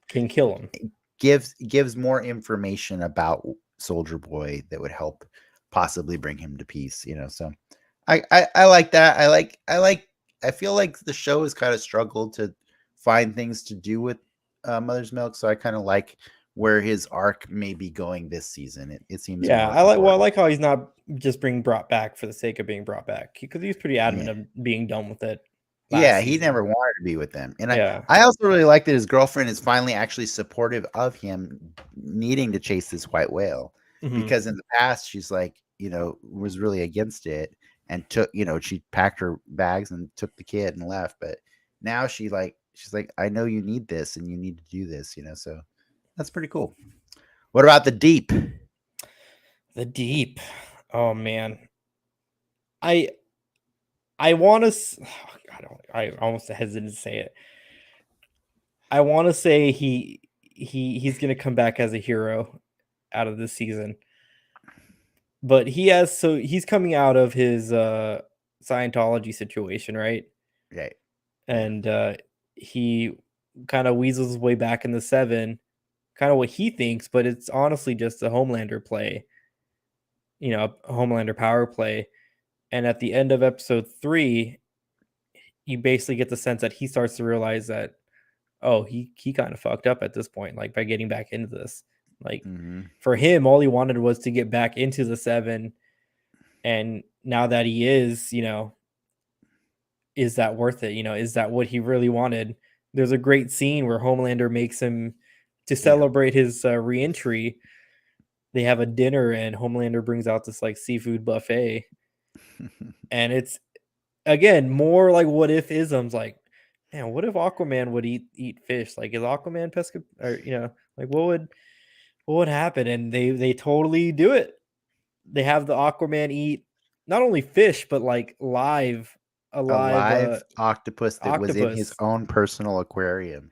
Can kill him. gives more information about Soldier Boy that would help possibly bring him to peace. So I like that. I feel like the show has kind of struggled to find things to do with Mother's Milk, so I kind of like where his arc may be going this season. It seems Yeah, more I important. like how he's not just being brought back for the sake of being brought back, because he's pretty adamant Yeah. of being done with it last Yeah, he season. never wanted to be with them. And Yeah. I also really like that his girlfriend is finally actually supportive of him needing to chase this white whale, Hmm. because in the past she's like, was really against it and took, she packed her bags and took the kid and left. But now she's like, I know you need this and you need to do this, so that's pretty cool. What about the deep? The Deep. Oh man, I I want to. I almost hesitant to say it. I want to say he's gonna come back as a hero out of this season, but he's coming out of his Scientology situation, right? Right. Yeah. And he kind of weasels his way back in the seven, kind of what he thinks, but it's honestly just a Homelander play, a Homelander power play. And at the end of episode 3, you basically get the sense that he starts to realize that, oh, he kind of fucked up at this point, like by getting back into this. Like Mm-hmm. for him, all he wanted was to get back into the seven, and now that he is, is that worth it? Is that what he really wanted? There's a great scene where Homelander makes him to Yeah. celebrate his reentry. They have a dinner, and Homelander brings out this like seafood buffet, and it's again more like what if isms. Like, man, what if Aquaman would eat fish? Like, is Aquaman pesca, or like what would happen? And they totally do it. They have the Aquaman eat not only fish but like a A live live octopus that was in his octopus. own personal aquarium.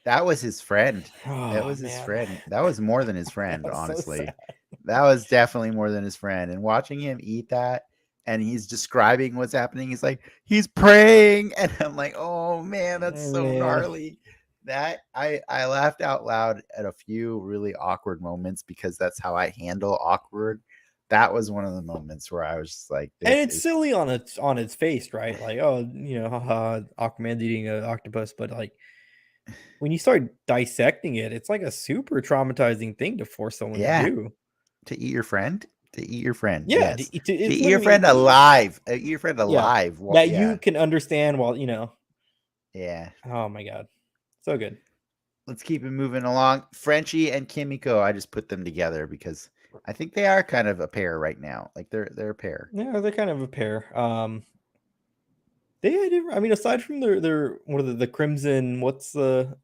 That was his friend. That Oh was his man, friend. That was more than his that friend, was so sad. honestly. That was definitely more than his friend. And watching him eat that and he's describing what's happening, he's like, he's praying. And I'm like, oh man, that's Oh, so man. gnarly. That I laughed out loud at a few really awkward moments because that's how I handle awkward. That was one of the moments where I was just like, And this it's is silly on its face, right? Like, oh, haha, Aquaman's eating an octopus, but like when you start dissecting it, it's like a super traumatizing thing to force someone to yeah. do. To eat your friend? To eat your friend, Yeah, yes. To it's eat your literally friend alive. Eat your friend yeah, alive. Well, that you yeah, can understand while yeah. oh my god, so good. Let's keep it moving along. Frenchie and Kimiko, I just put them together because I think they are kind of a pair right now. Like they're a pair. Yeah, they're kind of a pair. I mean, aside from their what are the Crimson, what's the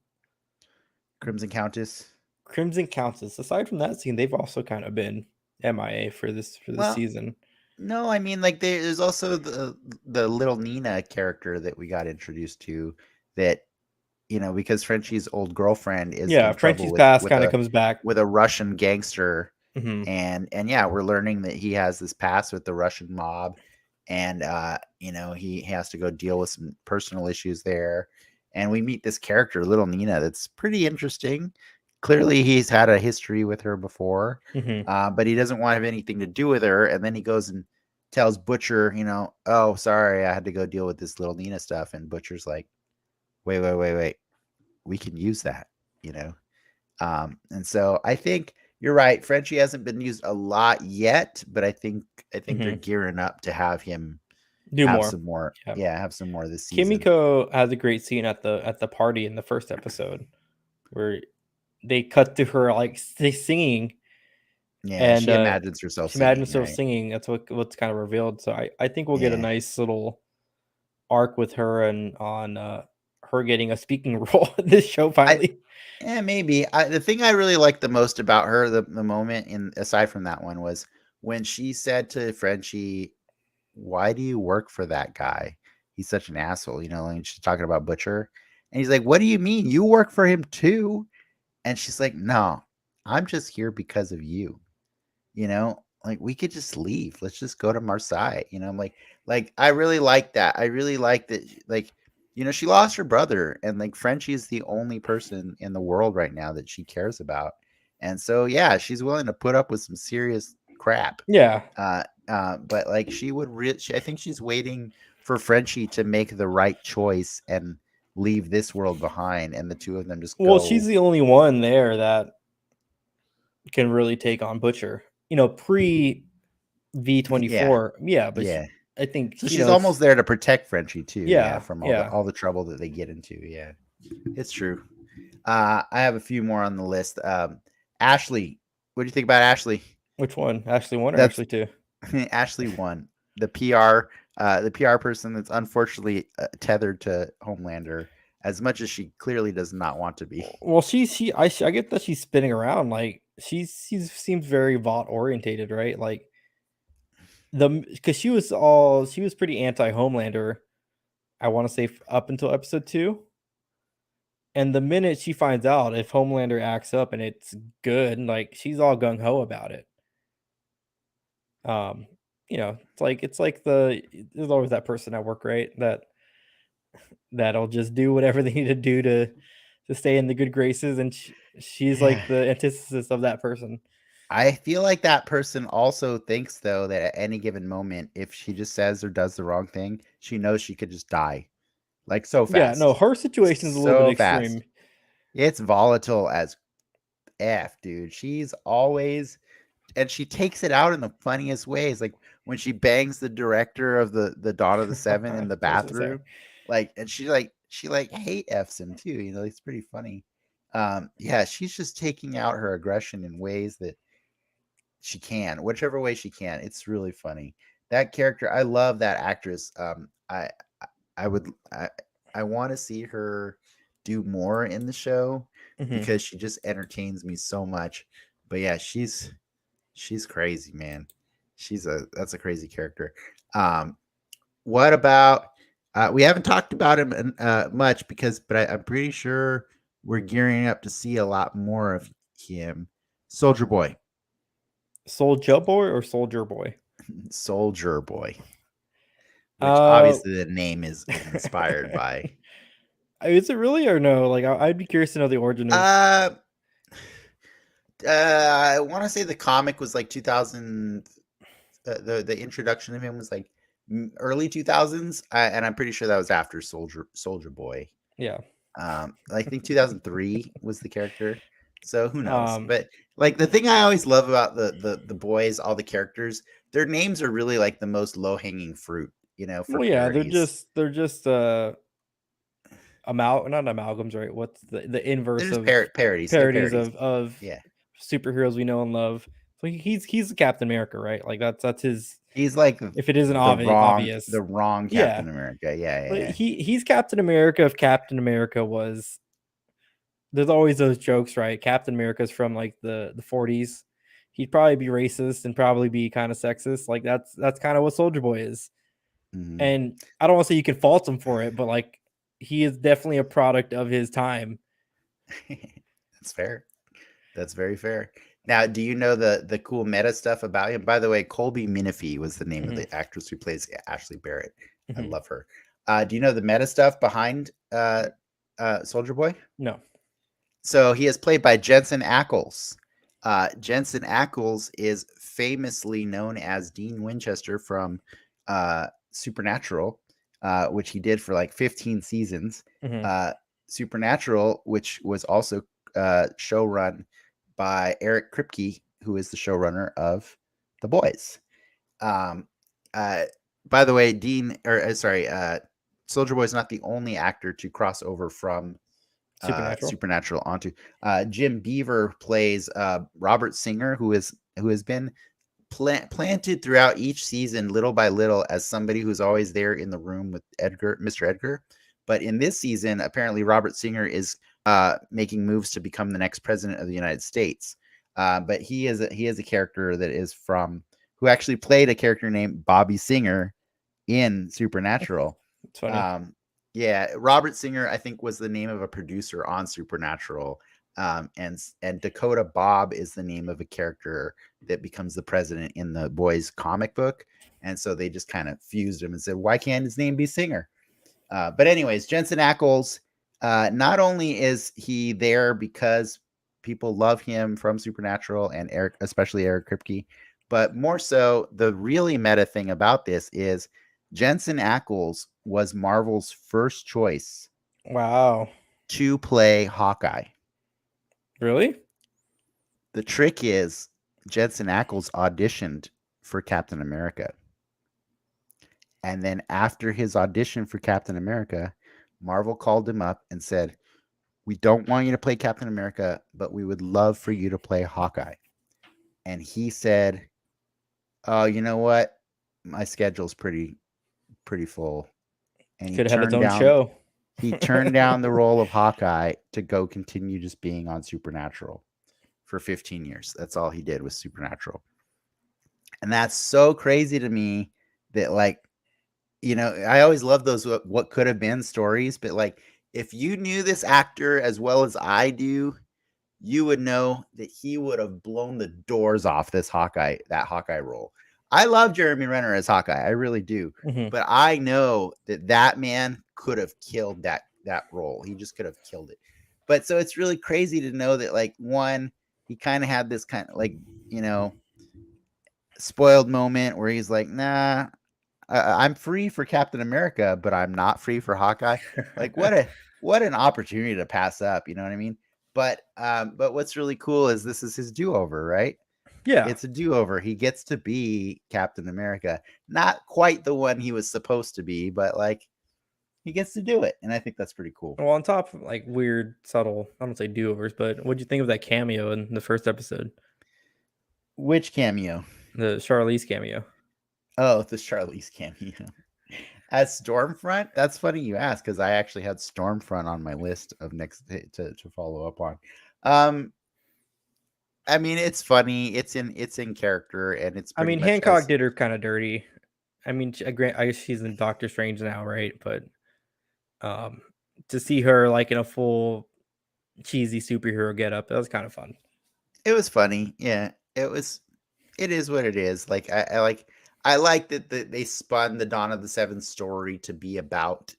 Crimson Countess. Crimson Countess. Aside from that scene, they've also kind of been MIA for this Well, season. no, I mean, like there's also the little Nina character that we got introduced to, that because Frenchie's old girlfriend is Yeah, in trouble Frenchie's past with kind of a comes back. Russian gangster, Mm-hmm. and yeah, we're learning that he has this past with the Russian mob, and he has to go deal with some personal issues there, and we meet this character, little Nina, that's pretty interesting. Clearly, he's had a history with her before, Mm-hmm. but he doesn't want to have anything to do with her, and then he goes and tells Butcher, oh, sorry, I had to go deal with this little Nina stuff, and Butcher's like, wait, we can use that, you know. And so I think you're right. Frenchie hasn't been used a lot yet, but I think they're Mm-hmm. gearing up to have him Do have more. some more. Yeah. Yeah, have some more this season. Kimiko has a great scene at the party in the first episode where they cut to her like singing, Yeah, and she imagines herself she imagines singing, herself right? singing. That's what's kind of revealed. So I think we'll get a Yeah. nice little arc with her and on her getting a speaking role in this show I finally. Yeah, maybe. The thing I really liked the most about her, the moment in aside from that one, was when she said to Frenchie, "Why do you work for that guy? He's such an asshole." And she's talking about Butcher, and he's like, "What do you mean? You work for him too?" And she's like, "No, I'm just here because of you." Like, we could just leave. Let's just go to Marseille. I'm like I really like that. I really like that. Like, she lost her brother, and like Frenchie is the only person in the world right now that she cares about. And so, yeah, she's willing to put up with some serious crap. Yeah. But like I think she's waiting for Frenchie to make the right choice and leave this world behind, and the two of them just Well, she's go. the only one there that can really take on Butcher. Pre Yeah, V24. Yeah, but yeah. I think So she's almost there to protect Frenchie too, yeah, yeah, from all the yeah. all the trouble that they get into. Yeah, it's true. I have a few more on the list. Ashley, what do you think about Ashley? Which one? Ashley 1 or That's Ashley 2? Ashley one, the PR person that's unfortunately tethered to Homelander as much as she clearly does not want to be. Well, I get that she's spinning around. Like she's seems very Vought orientated, right? Like because she was pretty anti Homelander. I want to say up until episode 2. And the minute she finds out if Homelander acts up and it's good, like she's all gung ho about it. Um, it's like there's always that person at work, right? That'll just do whatever they need to do to stay in the good graces, and she's Yeah. like the antithesis of that person. I feel like that person also thinks though that at any given moment, if she just says or does the wrong thing, she knows she could just die. Like, so Yeah, no, fast. her situation is a little bit So fast. extreme. It's volatile as F, dude. She's always, and she takes it out in the funniest ways. Like when she bangs the director of the Dawn of the Seven in the I was gonna say. bathroom, and she hate F's him too. It's pretty funny. Yeah, she's just taking out her aggression in ways that she can, whichever way she can. It's really funny. That character, I love that actress. I would, I want to see her do more in the show Mhm. because she just entertains me so much. But yeah, she's crazy, man. That's a crazy character. What about we haven't talked about him much but I'm pretty sure we're gearing up to see a lot more of him. Soldier Boy. Soldier Boy or Soldier Boy? Soldier Boy, which Uh, obviously the name is inspired by. is it really or no? Like, I'd be curious to know the origin of. Uh, I want to say the comic was like 2000. The introduction of him was like early 2000s, and I'm pretty sure that was after Soldier Boy. Yeah. I think 2003 was the character. So who knows? Um. But like the thing I always love about the boys, all the characters, their names are really like the most low hanging fruit, for Well, yeah, parodies. they're just not amalgams, right? What's the They're inverse just of parodies. They're parodies parodies. of Yeah. superheroes we know and love. So he's Captain America, right? Like that's his. He's like If it isn't the obvious, wrong yeah. Captain America. Yeah, But yeah. he's Captain America if Captain America was there's always those jokes, right? Captain America's from like the 40s. He'd probably be racist and probably be kind of sexist. Like that's kind of what Soldier Boy is. Mhm. And I don't want to say you can fault him for it, but like he is definitely a product of his time. That's fair. That's very fair. Now, do you know the cool meta stuff about him? By the way, Colby Minifie was the name of Mm-hmm. the actress who plays Ashley Barrett. I Mm-hmm. love her. Do you know the meta stuff behind Soldier Boy? No. So he is played by Jensen Ackles. Jensen Ackles is famously known as Dean Winchester from Supernatural, which he did for like 15 seasons. Mm-hmm. Supernatural, which was also show run by Eric Kripke, who is the showrunner of The Boys. Um, uh, by the way, Soldier Boy is not the only actor to cross over from Supernatural. Supernatural onto. Jim Beaver plays Robert Singer, who has been planted throughout each season, little by little, as somebody who's always there in the room with Mr. Edgar. But in this season, apparently Robert Singer is making moves to become the next president of the United States. But he is a character that is from who actually played a character named Bobby Singer in Supernatural. It's funny. Yeah, Robert Singer, I think, was the name of a producer on Supernatural. And Dakota Bob is the name of a character that becomes the president in the Boys comic book. And so they just kind of fused him and said, why can't his name be Singer? But anyways, Jensen Ackles, not only is he there because people love him from Supernatural and especially Eric Kripke, but more so, the really meta thing about this is Jensen Ackles was Marvel's first choice Wow. to play Hawkeye. Really? The trick is Jensen Ackles auditioned for Captain America. And then after his audition for Captain America, Marvel called him up and said, we don't want you to play Captain America, but we would love for you to play Hawkeye. And he said, oh, you know what? My schedule's pretty full. And Could have his own show. he turned down the role of Hawkeye to go continue just being on Supernatural for 15 years. That's all he did was Supernatural. And that's so crazy to me that, like, I always love those what could have been stories, but like if you knew this actor as well as I do, you would know that he would have blown the doors off that Hawkeye role. I love Jeremy Renner as Hawkeye, I really do, Mm-hmm. but I know that man could have killed that role. He just could have killed it. But so it's really crazy to know that, like, one, he kind of had this kind of like spoiled moment where he's like, nah, I'm free for Captain America, but I'm not free for Hawkeye. Like, what an opportunity to pass up. You know what I mean? But what's really cool is this is his do-over, right? Yeah. It's a do-over. He gets to be Captain America. Not quite the one he was supposed to be, but like he gets to do it. And I think that's pretty cool. Well, on top of like weird, subtle, I don't say do-overs, but what'd you think of that cameo in the first episode? Which cameo? The Charlize cameo. Oh, the Charlize cameo. As Stormfront? That's funny you ask, because I actually had Stormfront on my list of next to follow up on. I mean, it's funny. It's in character, and it's pretty much Hancock did her kind of dirty. I mean, I guess she's in Doctor Strange now, right? But to see her like in a full cheesy superhero getup, that was kind of fun. It was funny. Yeah, it was. It is what it is. Like I like that they spun the Dawn of the Seven story to be about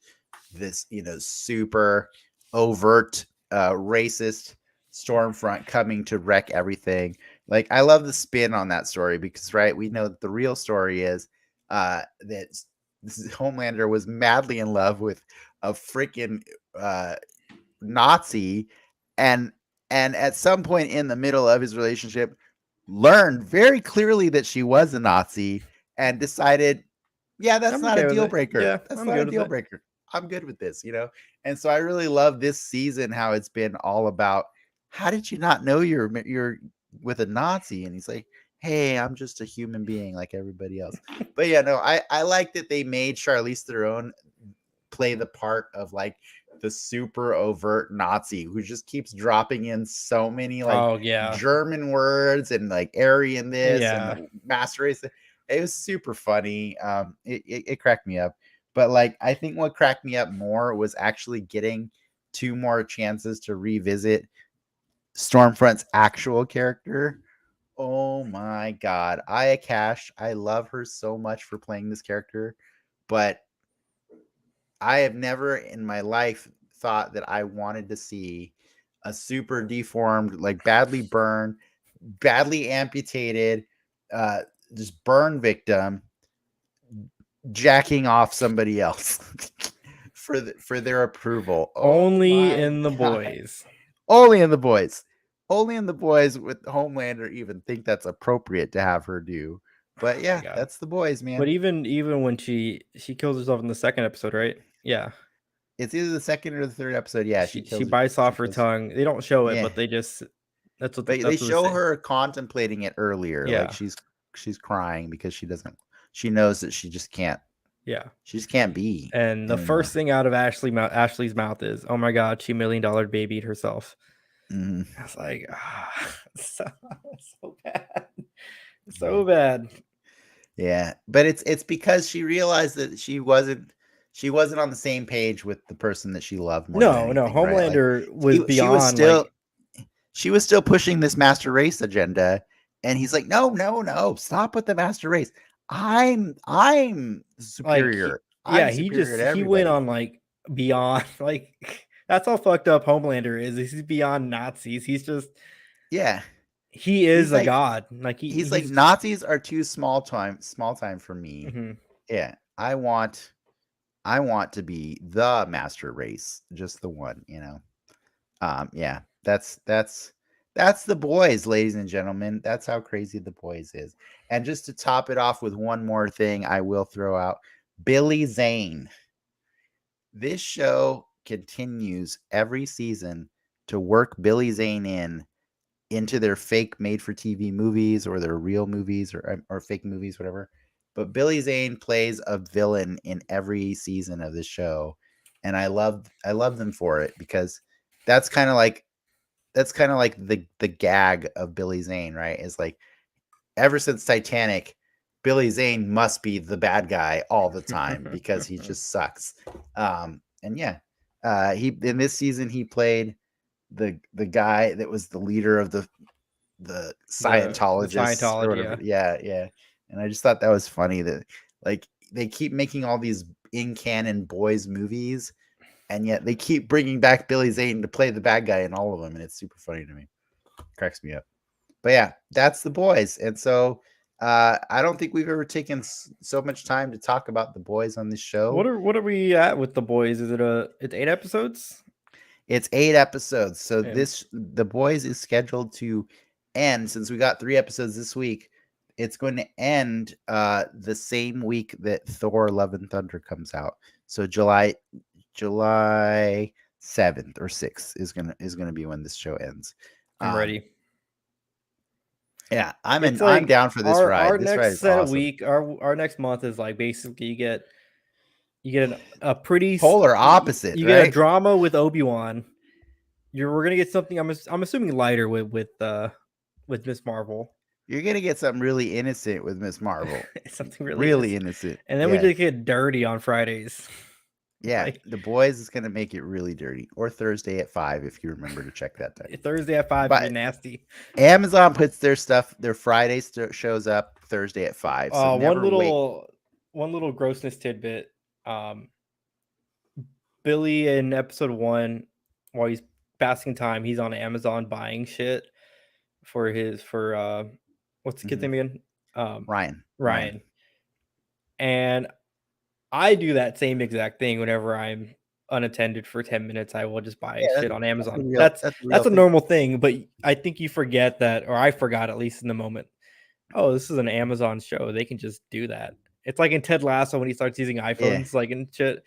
this, super overt racist Stormfront coming to wreck everything. Like, I love the spin on that story because, right, we know that the real story is that Homelander was madly in love with a freaking Nazi, and at some point in the middle of his relationship learned very clearly that she was a Nazi and decided, yeah, that's I'm not okay a with deal it. breaker. Yeah, That's I'm not a good with deal it. breaker. I'm good with this. And so I really love this season, how it's been all about, how did you not know you're with a Nazi? And he's like, hey, I'm just a human being like everybody else. But yeah, no, I like that they made Charlize Theron play the part of like the super overt Nazi who just keeps dropping in so many like Oh yeah, German words and like Aryan this yeah. and master race. It was super funny. It cracked me up. But like I think what cracked me up more was actually getting 2 more chances to revisit Stormfront's actual character. Oh my god. Aya Cash, I love her so much for playing this character, but I have never in my life thought that I wanted to see a super deformed, like badly burned, badly amputated, uh, just burn victim jacking off somebody else for their approval. Oh Only my in the god. boys. Only in the boys. Only in the boys with Homelander even think that's appropriate to have her do. But Oh my yeah, god. that's the boys, But man. even when she kills herself in the second episode, right? Yeah. It's either the second or the third episode. Yeah, She bites she off her kills. tongue. They don't show it, Yeah. but they just But they that's what they show say. her contemplating it earlier. Like Yeah. she's crying because she knows that Yeah. she just can't be And the first anymore. thing out of Ashley's mouth is, "Oh my god, she $1 million babied herself." Mhm. I was like, so, so bad, Yeah. so bad. Yeah, but it's because she realized that she wasn't on the same page with the person that she loved more than No, no, anything, right? Like Homelander was she was beyond still like pushing this master race agenda, and he's like, "No, no, no, stop with the master race. I'm superior. I'm yeah, superior to he went everybody." on like beyond like that's how fucked up Homelander is. He's beyond Nazis. He's just Yeah, he is he's a like god. Like he's like he's Nazis are too small time for me. mhm. Yeah, I want to be the master race, just the one, you know. Yeah, that's the boys, ladies and gentlemen. That's how crazy the boys is. And just to top it off with one more thing, I will throw out Billy Zane. This show continues every season to work Billy Zane into their fake made for TV movies or their real movies or fake movies, whatever. But Billy Zane plays a villain in every season of this show. And I love them for it because that's kind of like the gag of Billy Zane, right? Is like ever since Titanic, Billy Zane must be the bad guy all the time because he just sucks. And yeah, he in this season he played the guy that was the leader of the The Scientologists or Scientology, whatever. yeah. Yeah, yeah. And I just thought that was funny that like they keep making all these in canon boys movies, and yet they keep bringing back Billy Zane to play the bad guy in all of them, and it's super funny to me. Cracks me up. But yeah, that's the boys, and so I don't think we've ever taken so much time to talk about the boys on this show. What are we at with the boys? Is it it's 8 episodes? It's 8 episodes. So Yeah. the boys is scheduled to end since we got 3 episodes this week. It's going to end the same week that Thor Love and Thunder comes out. So July 7th or 6th is going to be when this show ends. I'm ready. Yeah, It's I'm like down for this ride. our This ride next is set of awesome. week, our next month is like basically you get a pretty Polar opposite, you get a right? drama with Obi-Wan. We're gonna get something I'm assuming lighter with Miss Marvel. You're going to get something really innocent with Miss Marvel. Something really innocent. and then we just get dirty on Fridays. Yeah, Like the boys is gonna make it really dirty. Or Thursday at 5 if you remember to check that time. Thursday at 5 But get nasty. Amazon puts their stuff, their Friday shows up Thursday at 5. So never wait. One little grossness tidbit. Billy in episode 1, while he's passing time, he's on Amazon buying shit for what's the kid's name again? Ryan. And I do that same exact thing whenever I'm unattended for 10 minutes. I will just buy Yeah, shit on Amazon. that's a real That's a thing. normal thing, but I think you forget that, or I forgot at least in the moment. Oh, this is an Amazon show. They can just do that. It's like in Ted Lasso when he starts using iPhones, like and shit.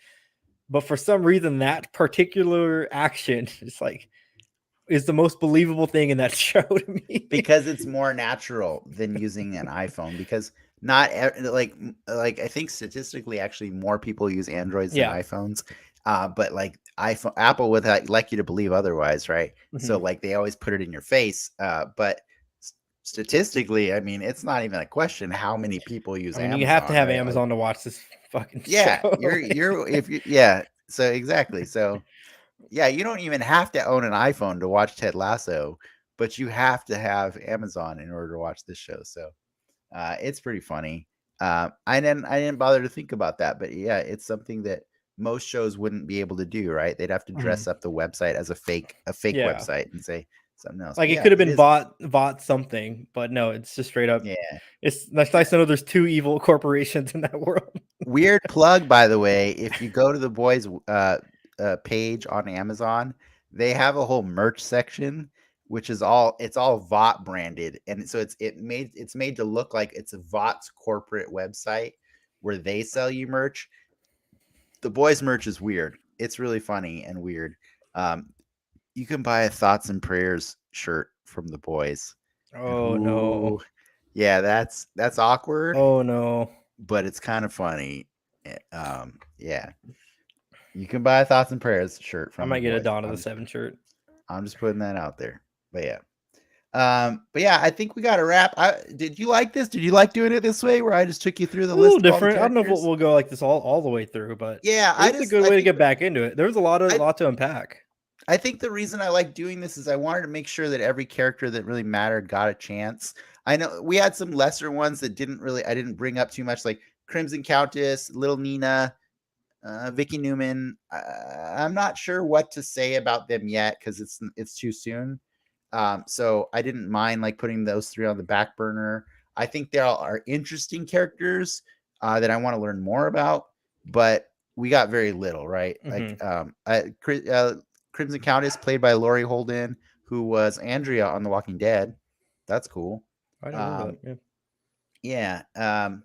But for some reason, that particular action is the most believable thing in that show to me. Because it's more natural than using an iPhone. Because not like I think statistically, actually, more people use Androids than iPhones. But like iPhone, Apple would like you to believe otherwise, right? So Mhm. like they always put it in your face. But statistically, I mean, it's not even a question how many people use I mean, you have to Amazon, have right? Like, Amazon to watch this fucking yeah, show. you're if you yeah. So exactly. So yeah, you don't even have to own an iPhone to watch Ted Lasso, but you have to have Amazon in order to watch this show. So it's pretty funny. I didn't bother to think about that, but yeah, it's something that most shows wouldn't be able to do, right? They'd have to dress Mhm. up the website as a fake Yeah. website and say something else. Like But it yeah, could have it been is. bought something, but no, it's just straight up. Yeah, It's nice to know there's two evil corporations in that world. weird plug, by the way. If you go to the boys' page on Amazon, they have a whole merch section, which is all VOT branded, and so it's made to look like it's a VOT's corporate website where they sell you merch. The boys' merch is weird. It's really funny and weird. Um, you can buy a thoughts and prayers shirt from the boys, and Oh no. yeah, that's awkward, Oh no. but it's kind of funny. Yeah, you can buy a thoughts and prayers shirt I from the might get a boys. Dawn of the Seven shirt. I'm just putting that out there. But yeah. But yeah, I think we got to wrap. Did you like this? Did you like doing it this way, where I just took you through the A little list of all the different. I don't know if characters? we'll go like this all the way through, but Yeah, it was a good I way to think get back into it. There was a I lot to unpack. I think the reason I like doing this is I wanted to make sure that every character that really mattered got a chance. I know we had some lesser ones that I didn't bring up too much, like Crimson Countess, Little Nina, Vicky Newman. I'm not sure what to say about them yet because it's too soon. So I didn't mind like putting those three on the back burner. I think they all are interesting characters that I want to learn more about, but we got very little, right? Like Hmm. Crimson Countess, played by Laurie Holden, who was Andrea on The Walking Dead. That's cool. I didn't remember that. Um, Yeah. yeah.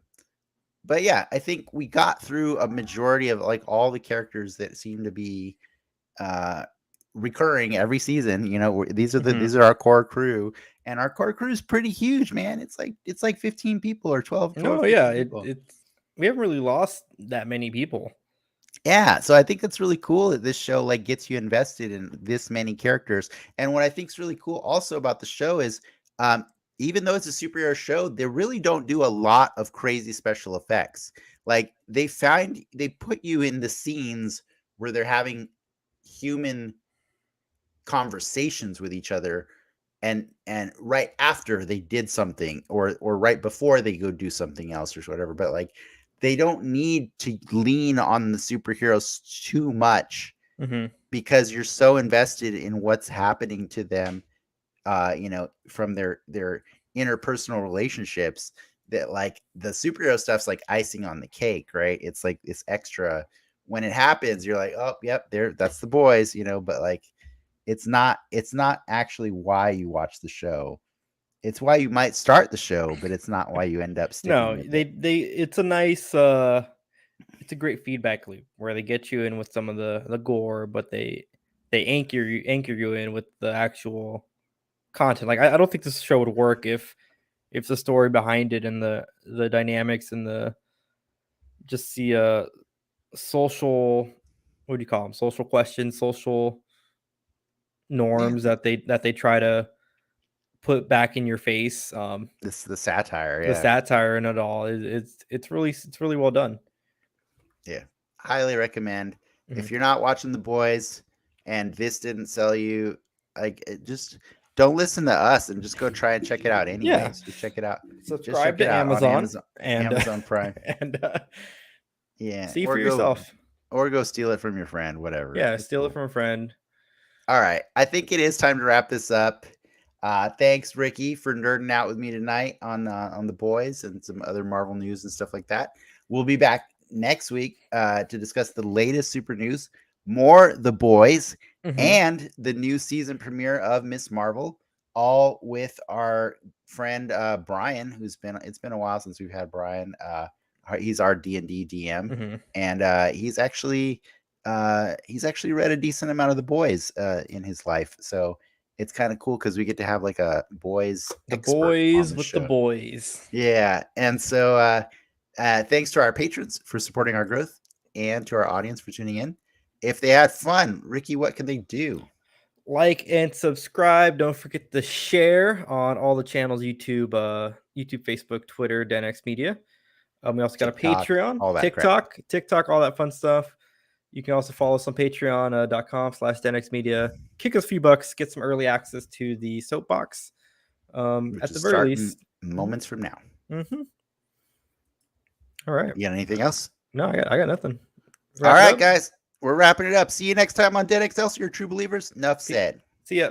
But yeah, I think we got through a majority of like all the characters that seem to be uh recurring every season. Hmm. These are our core crew, and our core crew is pretty huge, man. It's like 15 people or 12 No, yeah, 15 people. it's we haven't really lost that many people. Yeah, so I think that's really cool that this show like gets you invested in this many characters. And what I think is really cool also about the show is um even though it's a superhero show, they really don't do a lot of crazy special effects. Like they put you in the scenes where they're having human conversations with each other, and right after they did something, or right before they go do something else or whatever, but like they don't need to lean on the superheroes too much Hmm. because you're so invested in what's happening to them, from their interpersonal relationships, that like the superhero stuff's like icing on the cake, right? It's like it's extra. When it happens, you're like, oh yep, there, that's the boys, but like it's not actually why you watch the show. It's why you might start the show, but it's not why you end up sticking No, with it. they it's a nice it's a great feedback loop where they get you in with some of the gore, but they anchor you in with the actual content. Like I don't think this show would work if the story behind it and the dynamics and the just the social, what do you call them, social questions, social Yeah, norms that they try to put back in your face. this the satire. The Yeah, satire in it all it's really well done. yeah. Highly recommend. Hmm. If you're not watching The Boys and this didn't sell you, like just don't listen to us and just go try and check it out Yeah, anyways. Just check it out. Just subscribe check it to out on Amazon Amazon and Amazon Prime. and Yeah, see for yourself. or go steal it from your friend. Whatever. Yeah, It's steal it cool. from a friend. All right. I think it is time to wrap this up. Thanks, Ricky, for nerding out with me tonight on the boys and some other Marvel news and stuff like that. We'll be back next week to discuss the latest super news, more the boys, Hmm. and the new season premiere of Miss Marvel, all with our friend Brian, it's been a while since we've had Brian. He's our D&D DM, Hmm. and he's actually read a decent amount of the boys in his life, so it's kind of cool because we get to have like a boys The expert on boys the with the show. boys. Yeah, and so thanks to our patrons for supporting our growth, and to our audience for tuning in. if they had fun, Ricky, what can they do? Like and subscribe. Don't forget to share on all the channels: YouTube, Facebook, Twitter, DenX Media. We also got TikTok, a Patreon, all that TikTok, all that fun stuff. You can also follow us on patreon.com/DenX Media. Kick us a few bucks, get some early access to the soapbox. At the very least, moments from now. Mm-hmm. All right. You got anything else? No, I got nothing. All right, guys. We're wrapping it up. See you next time on Dead Excelsior, true believers. Enough said. See ya.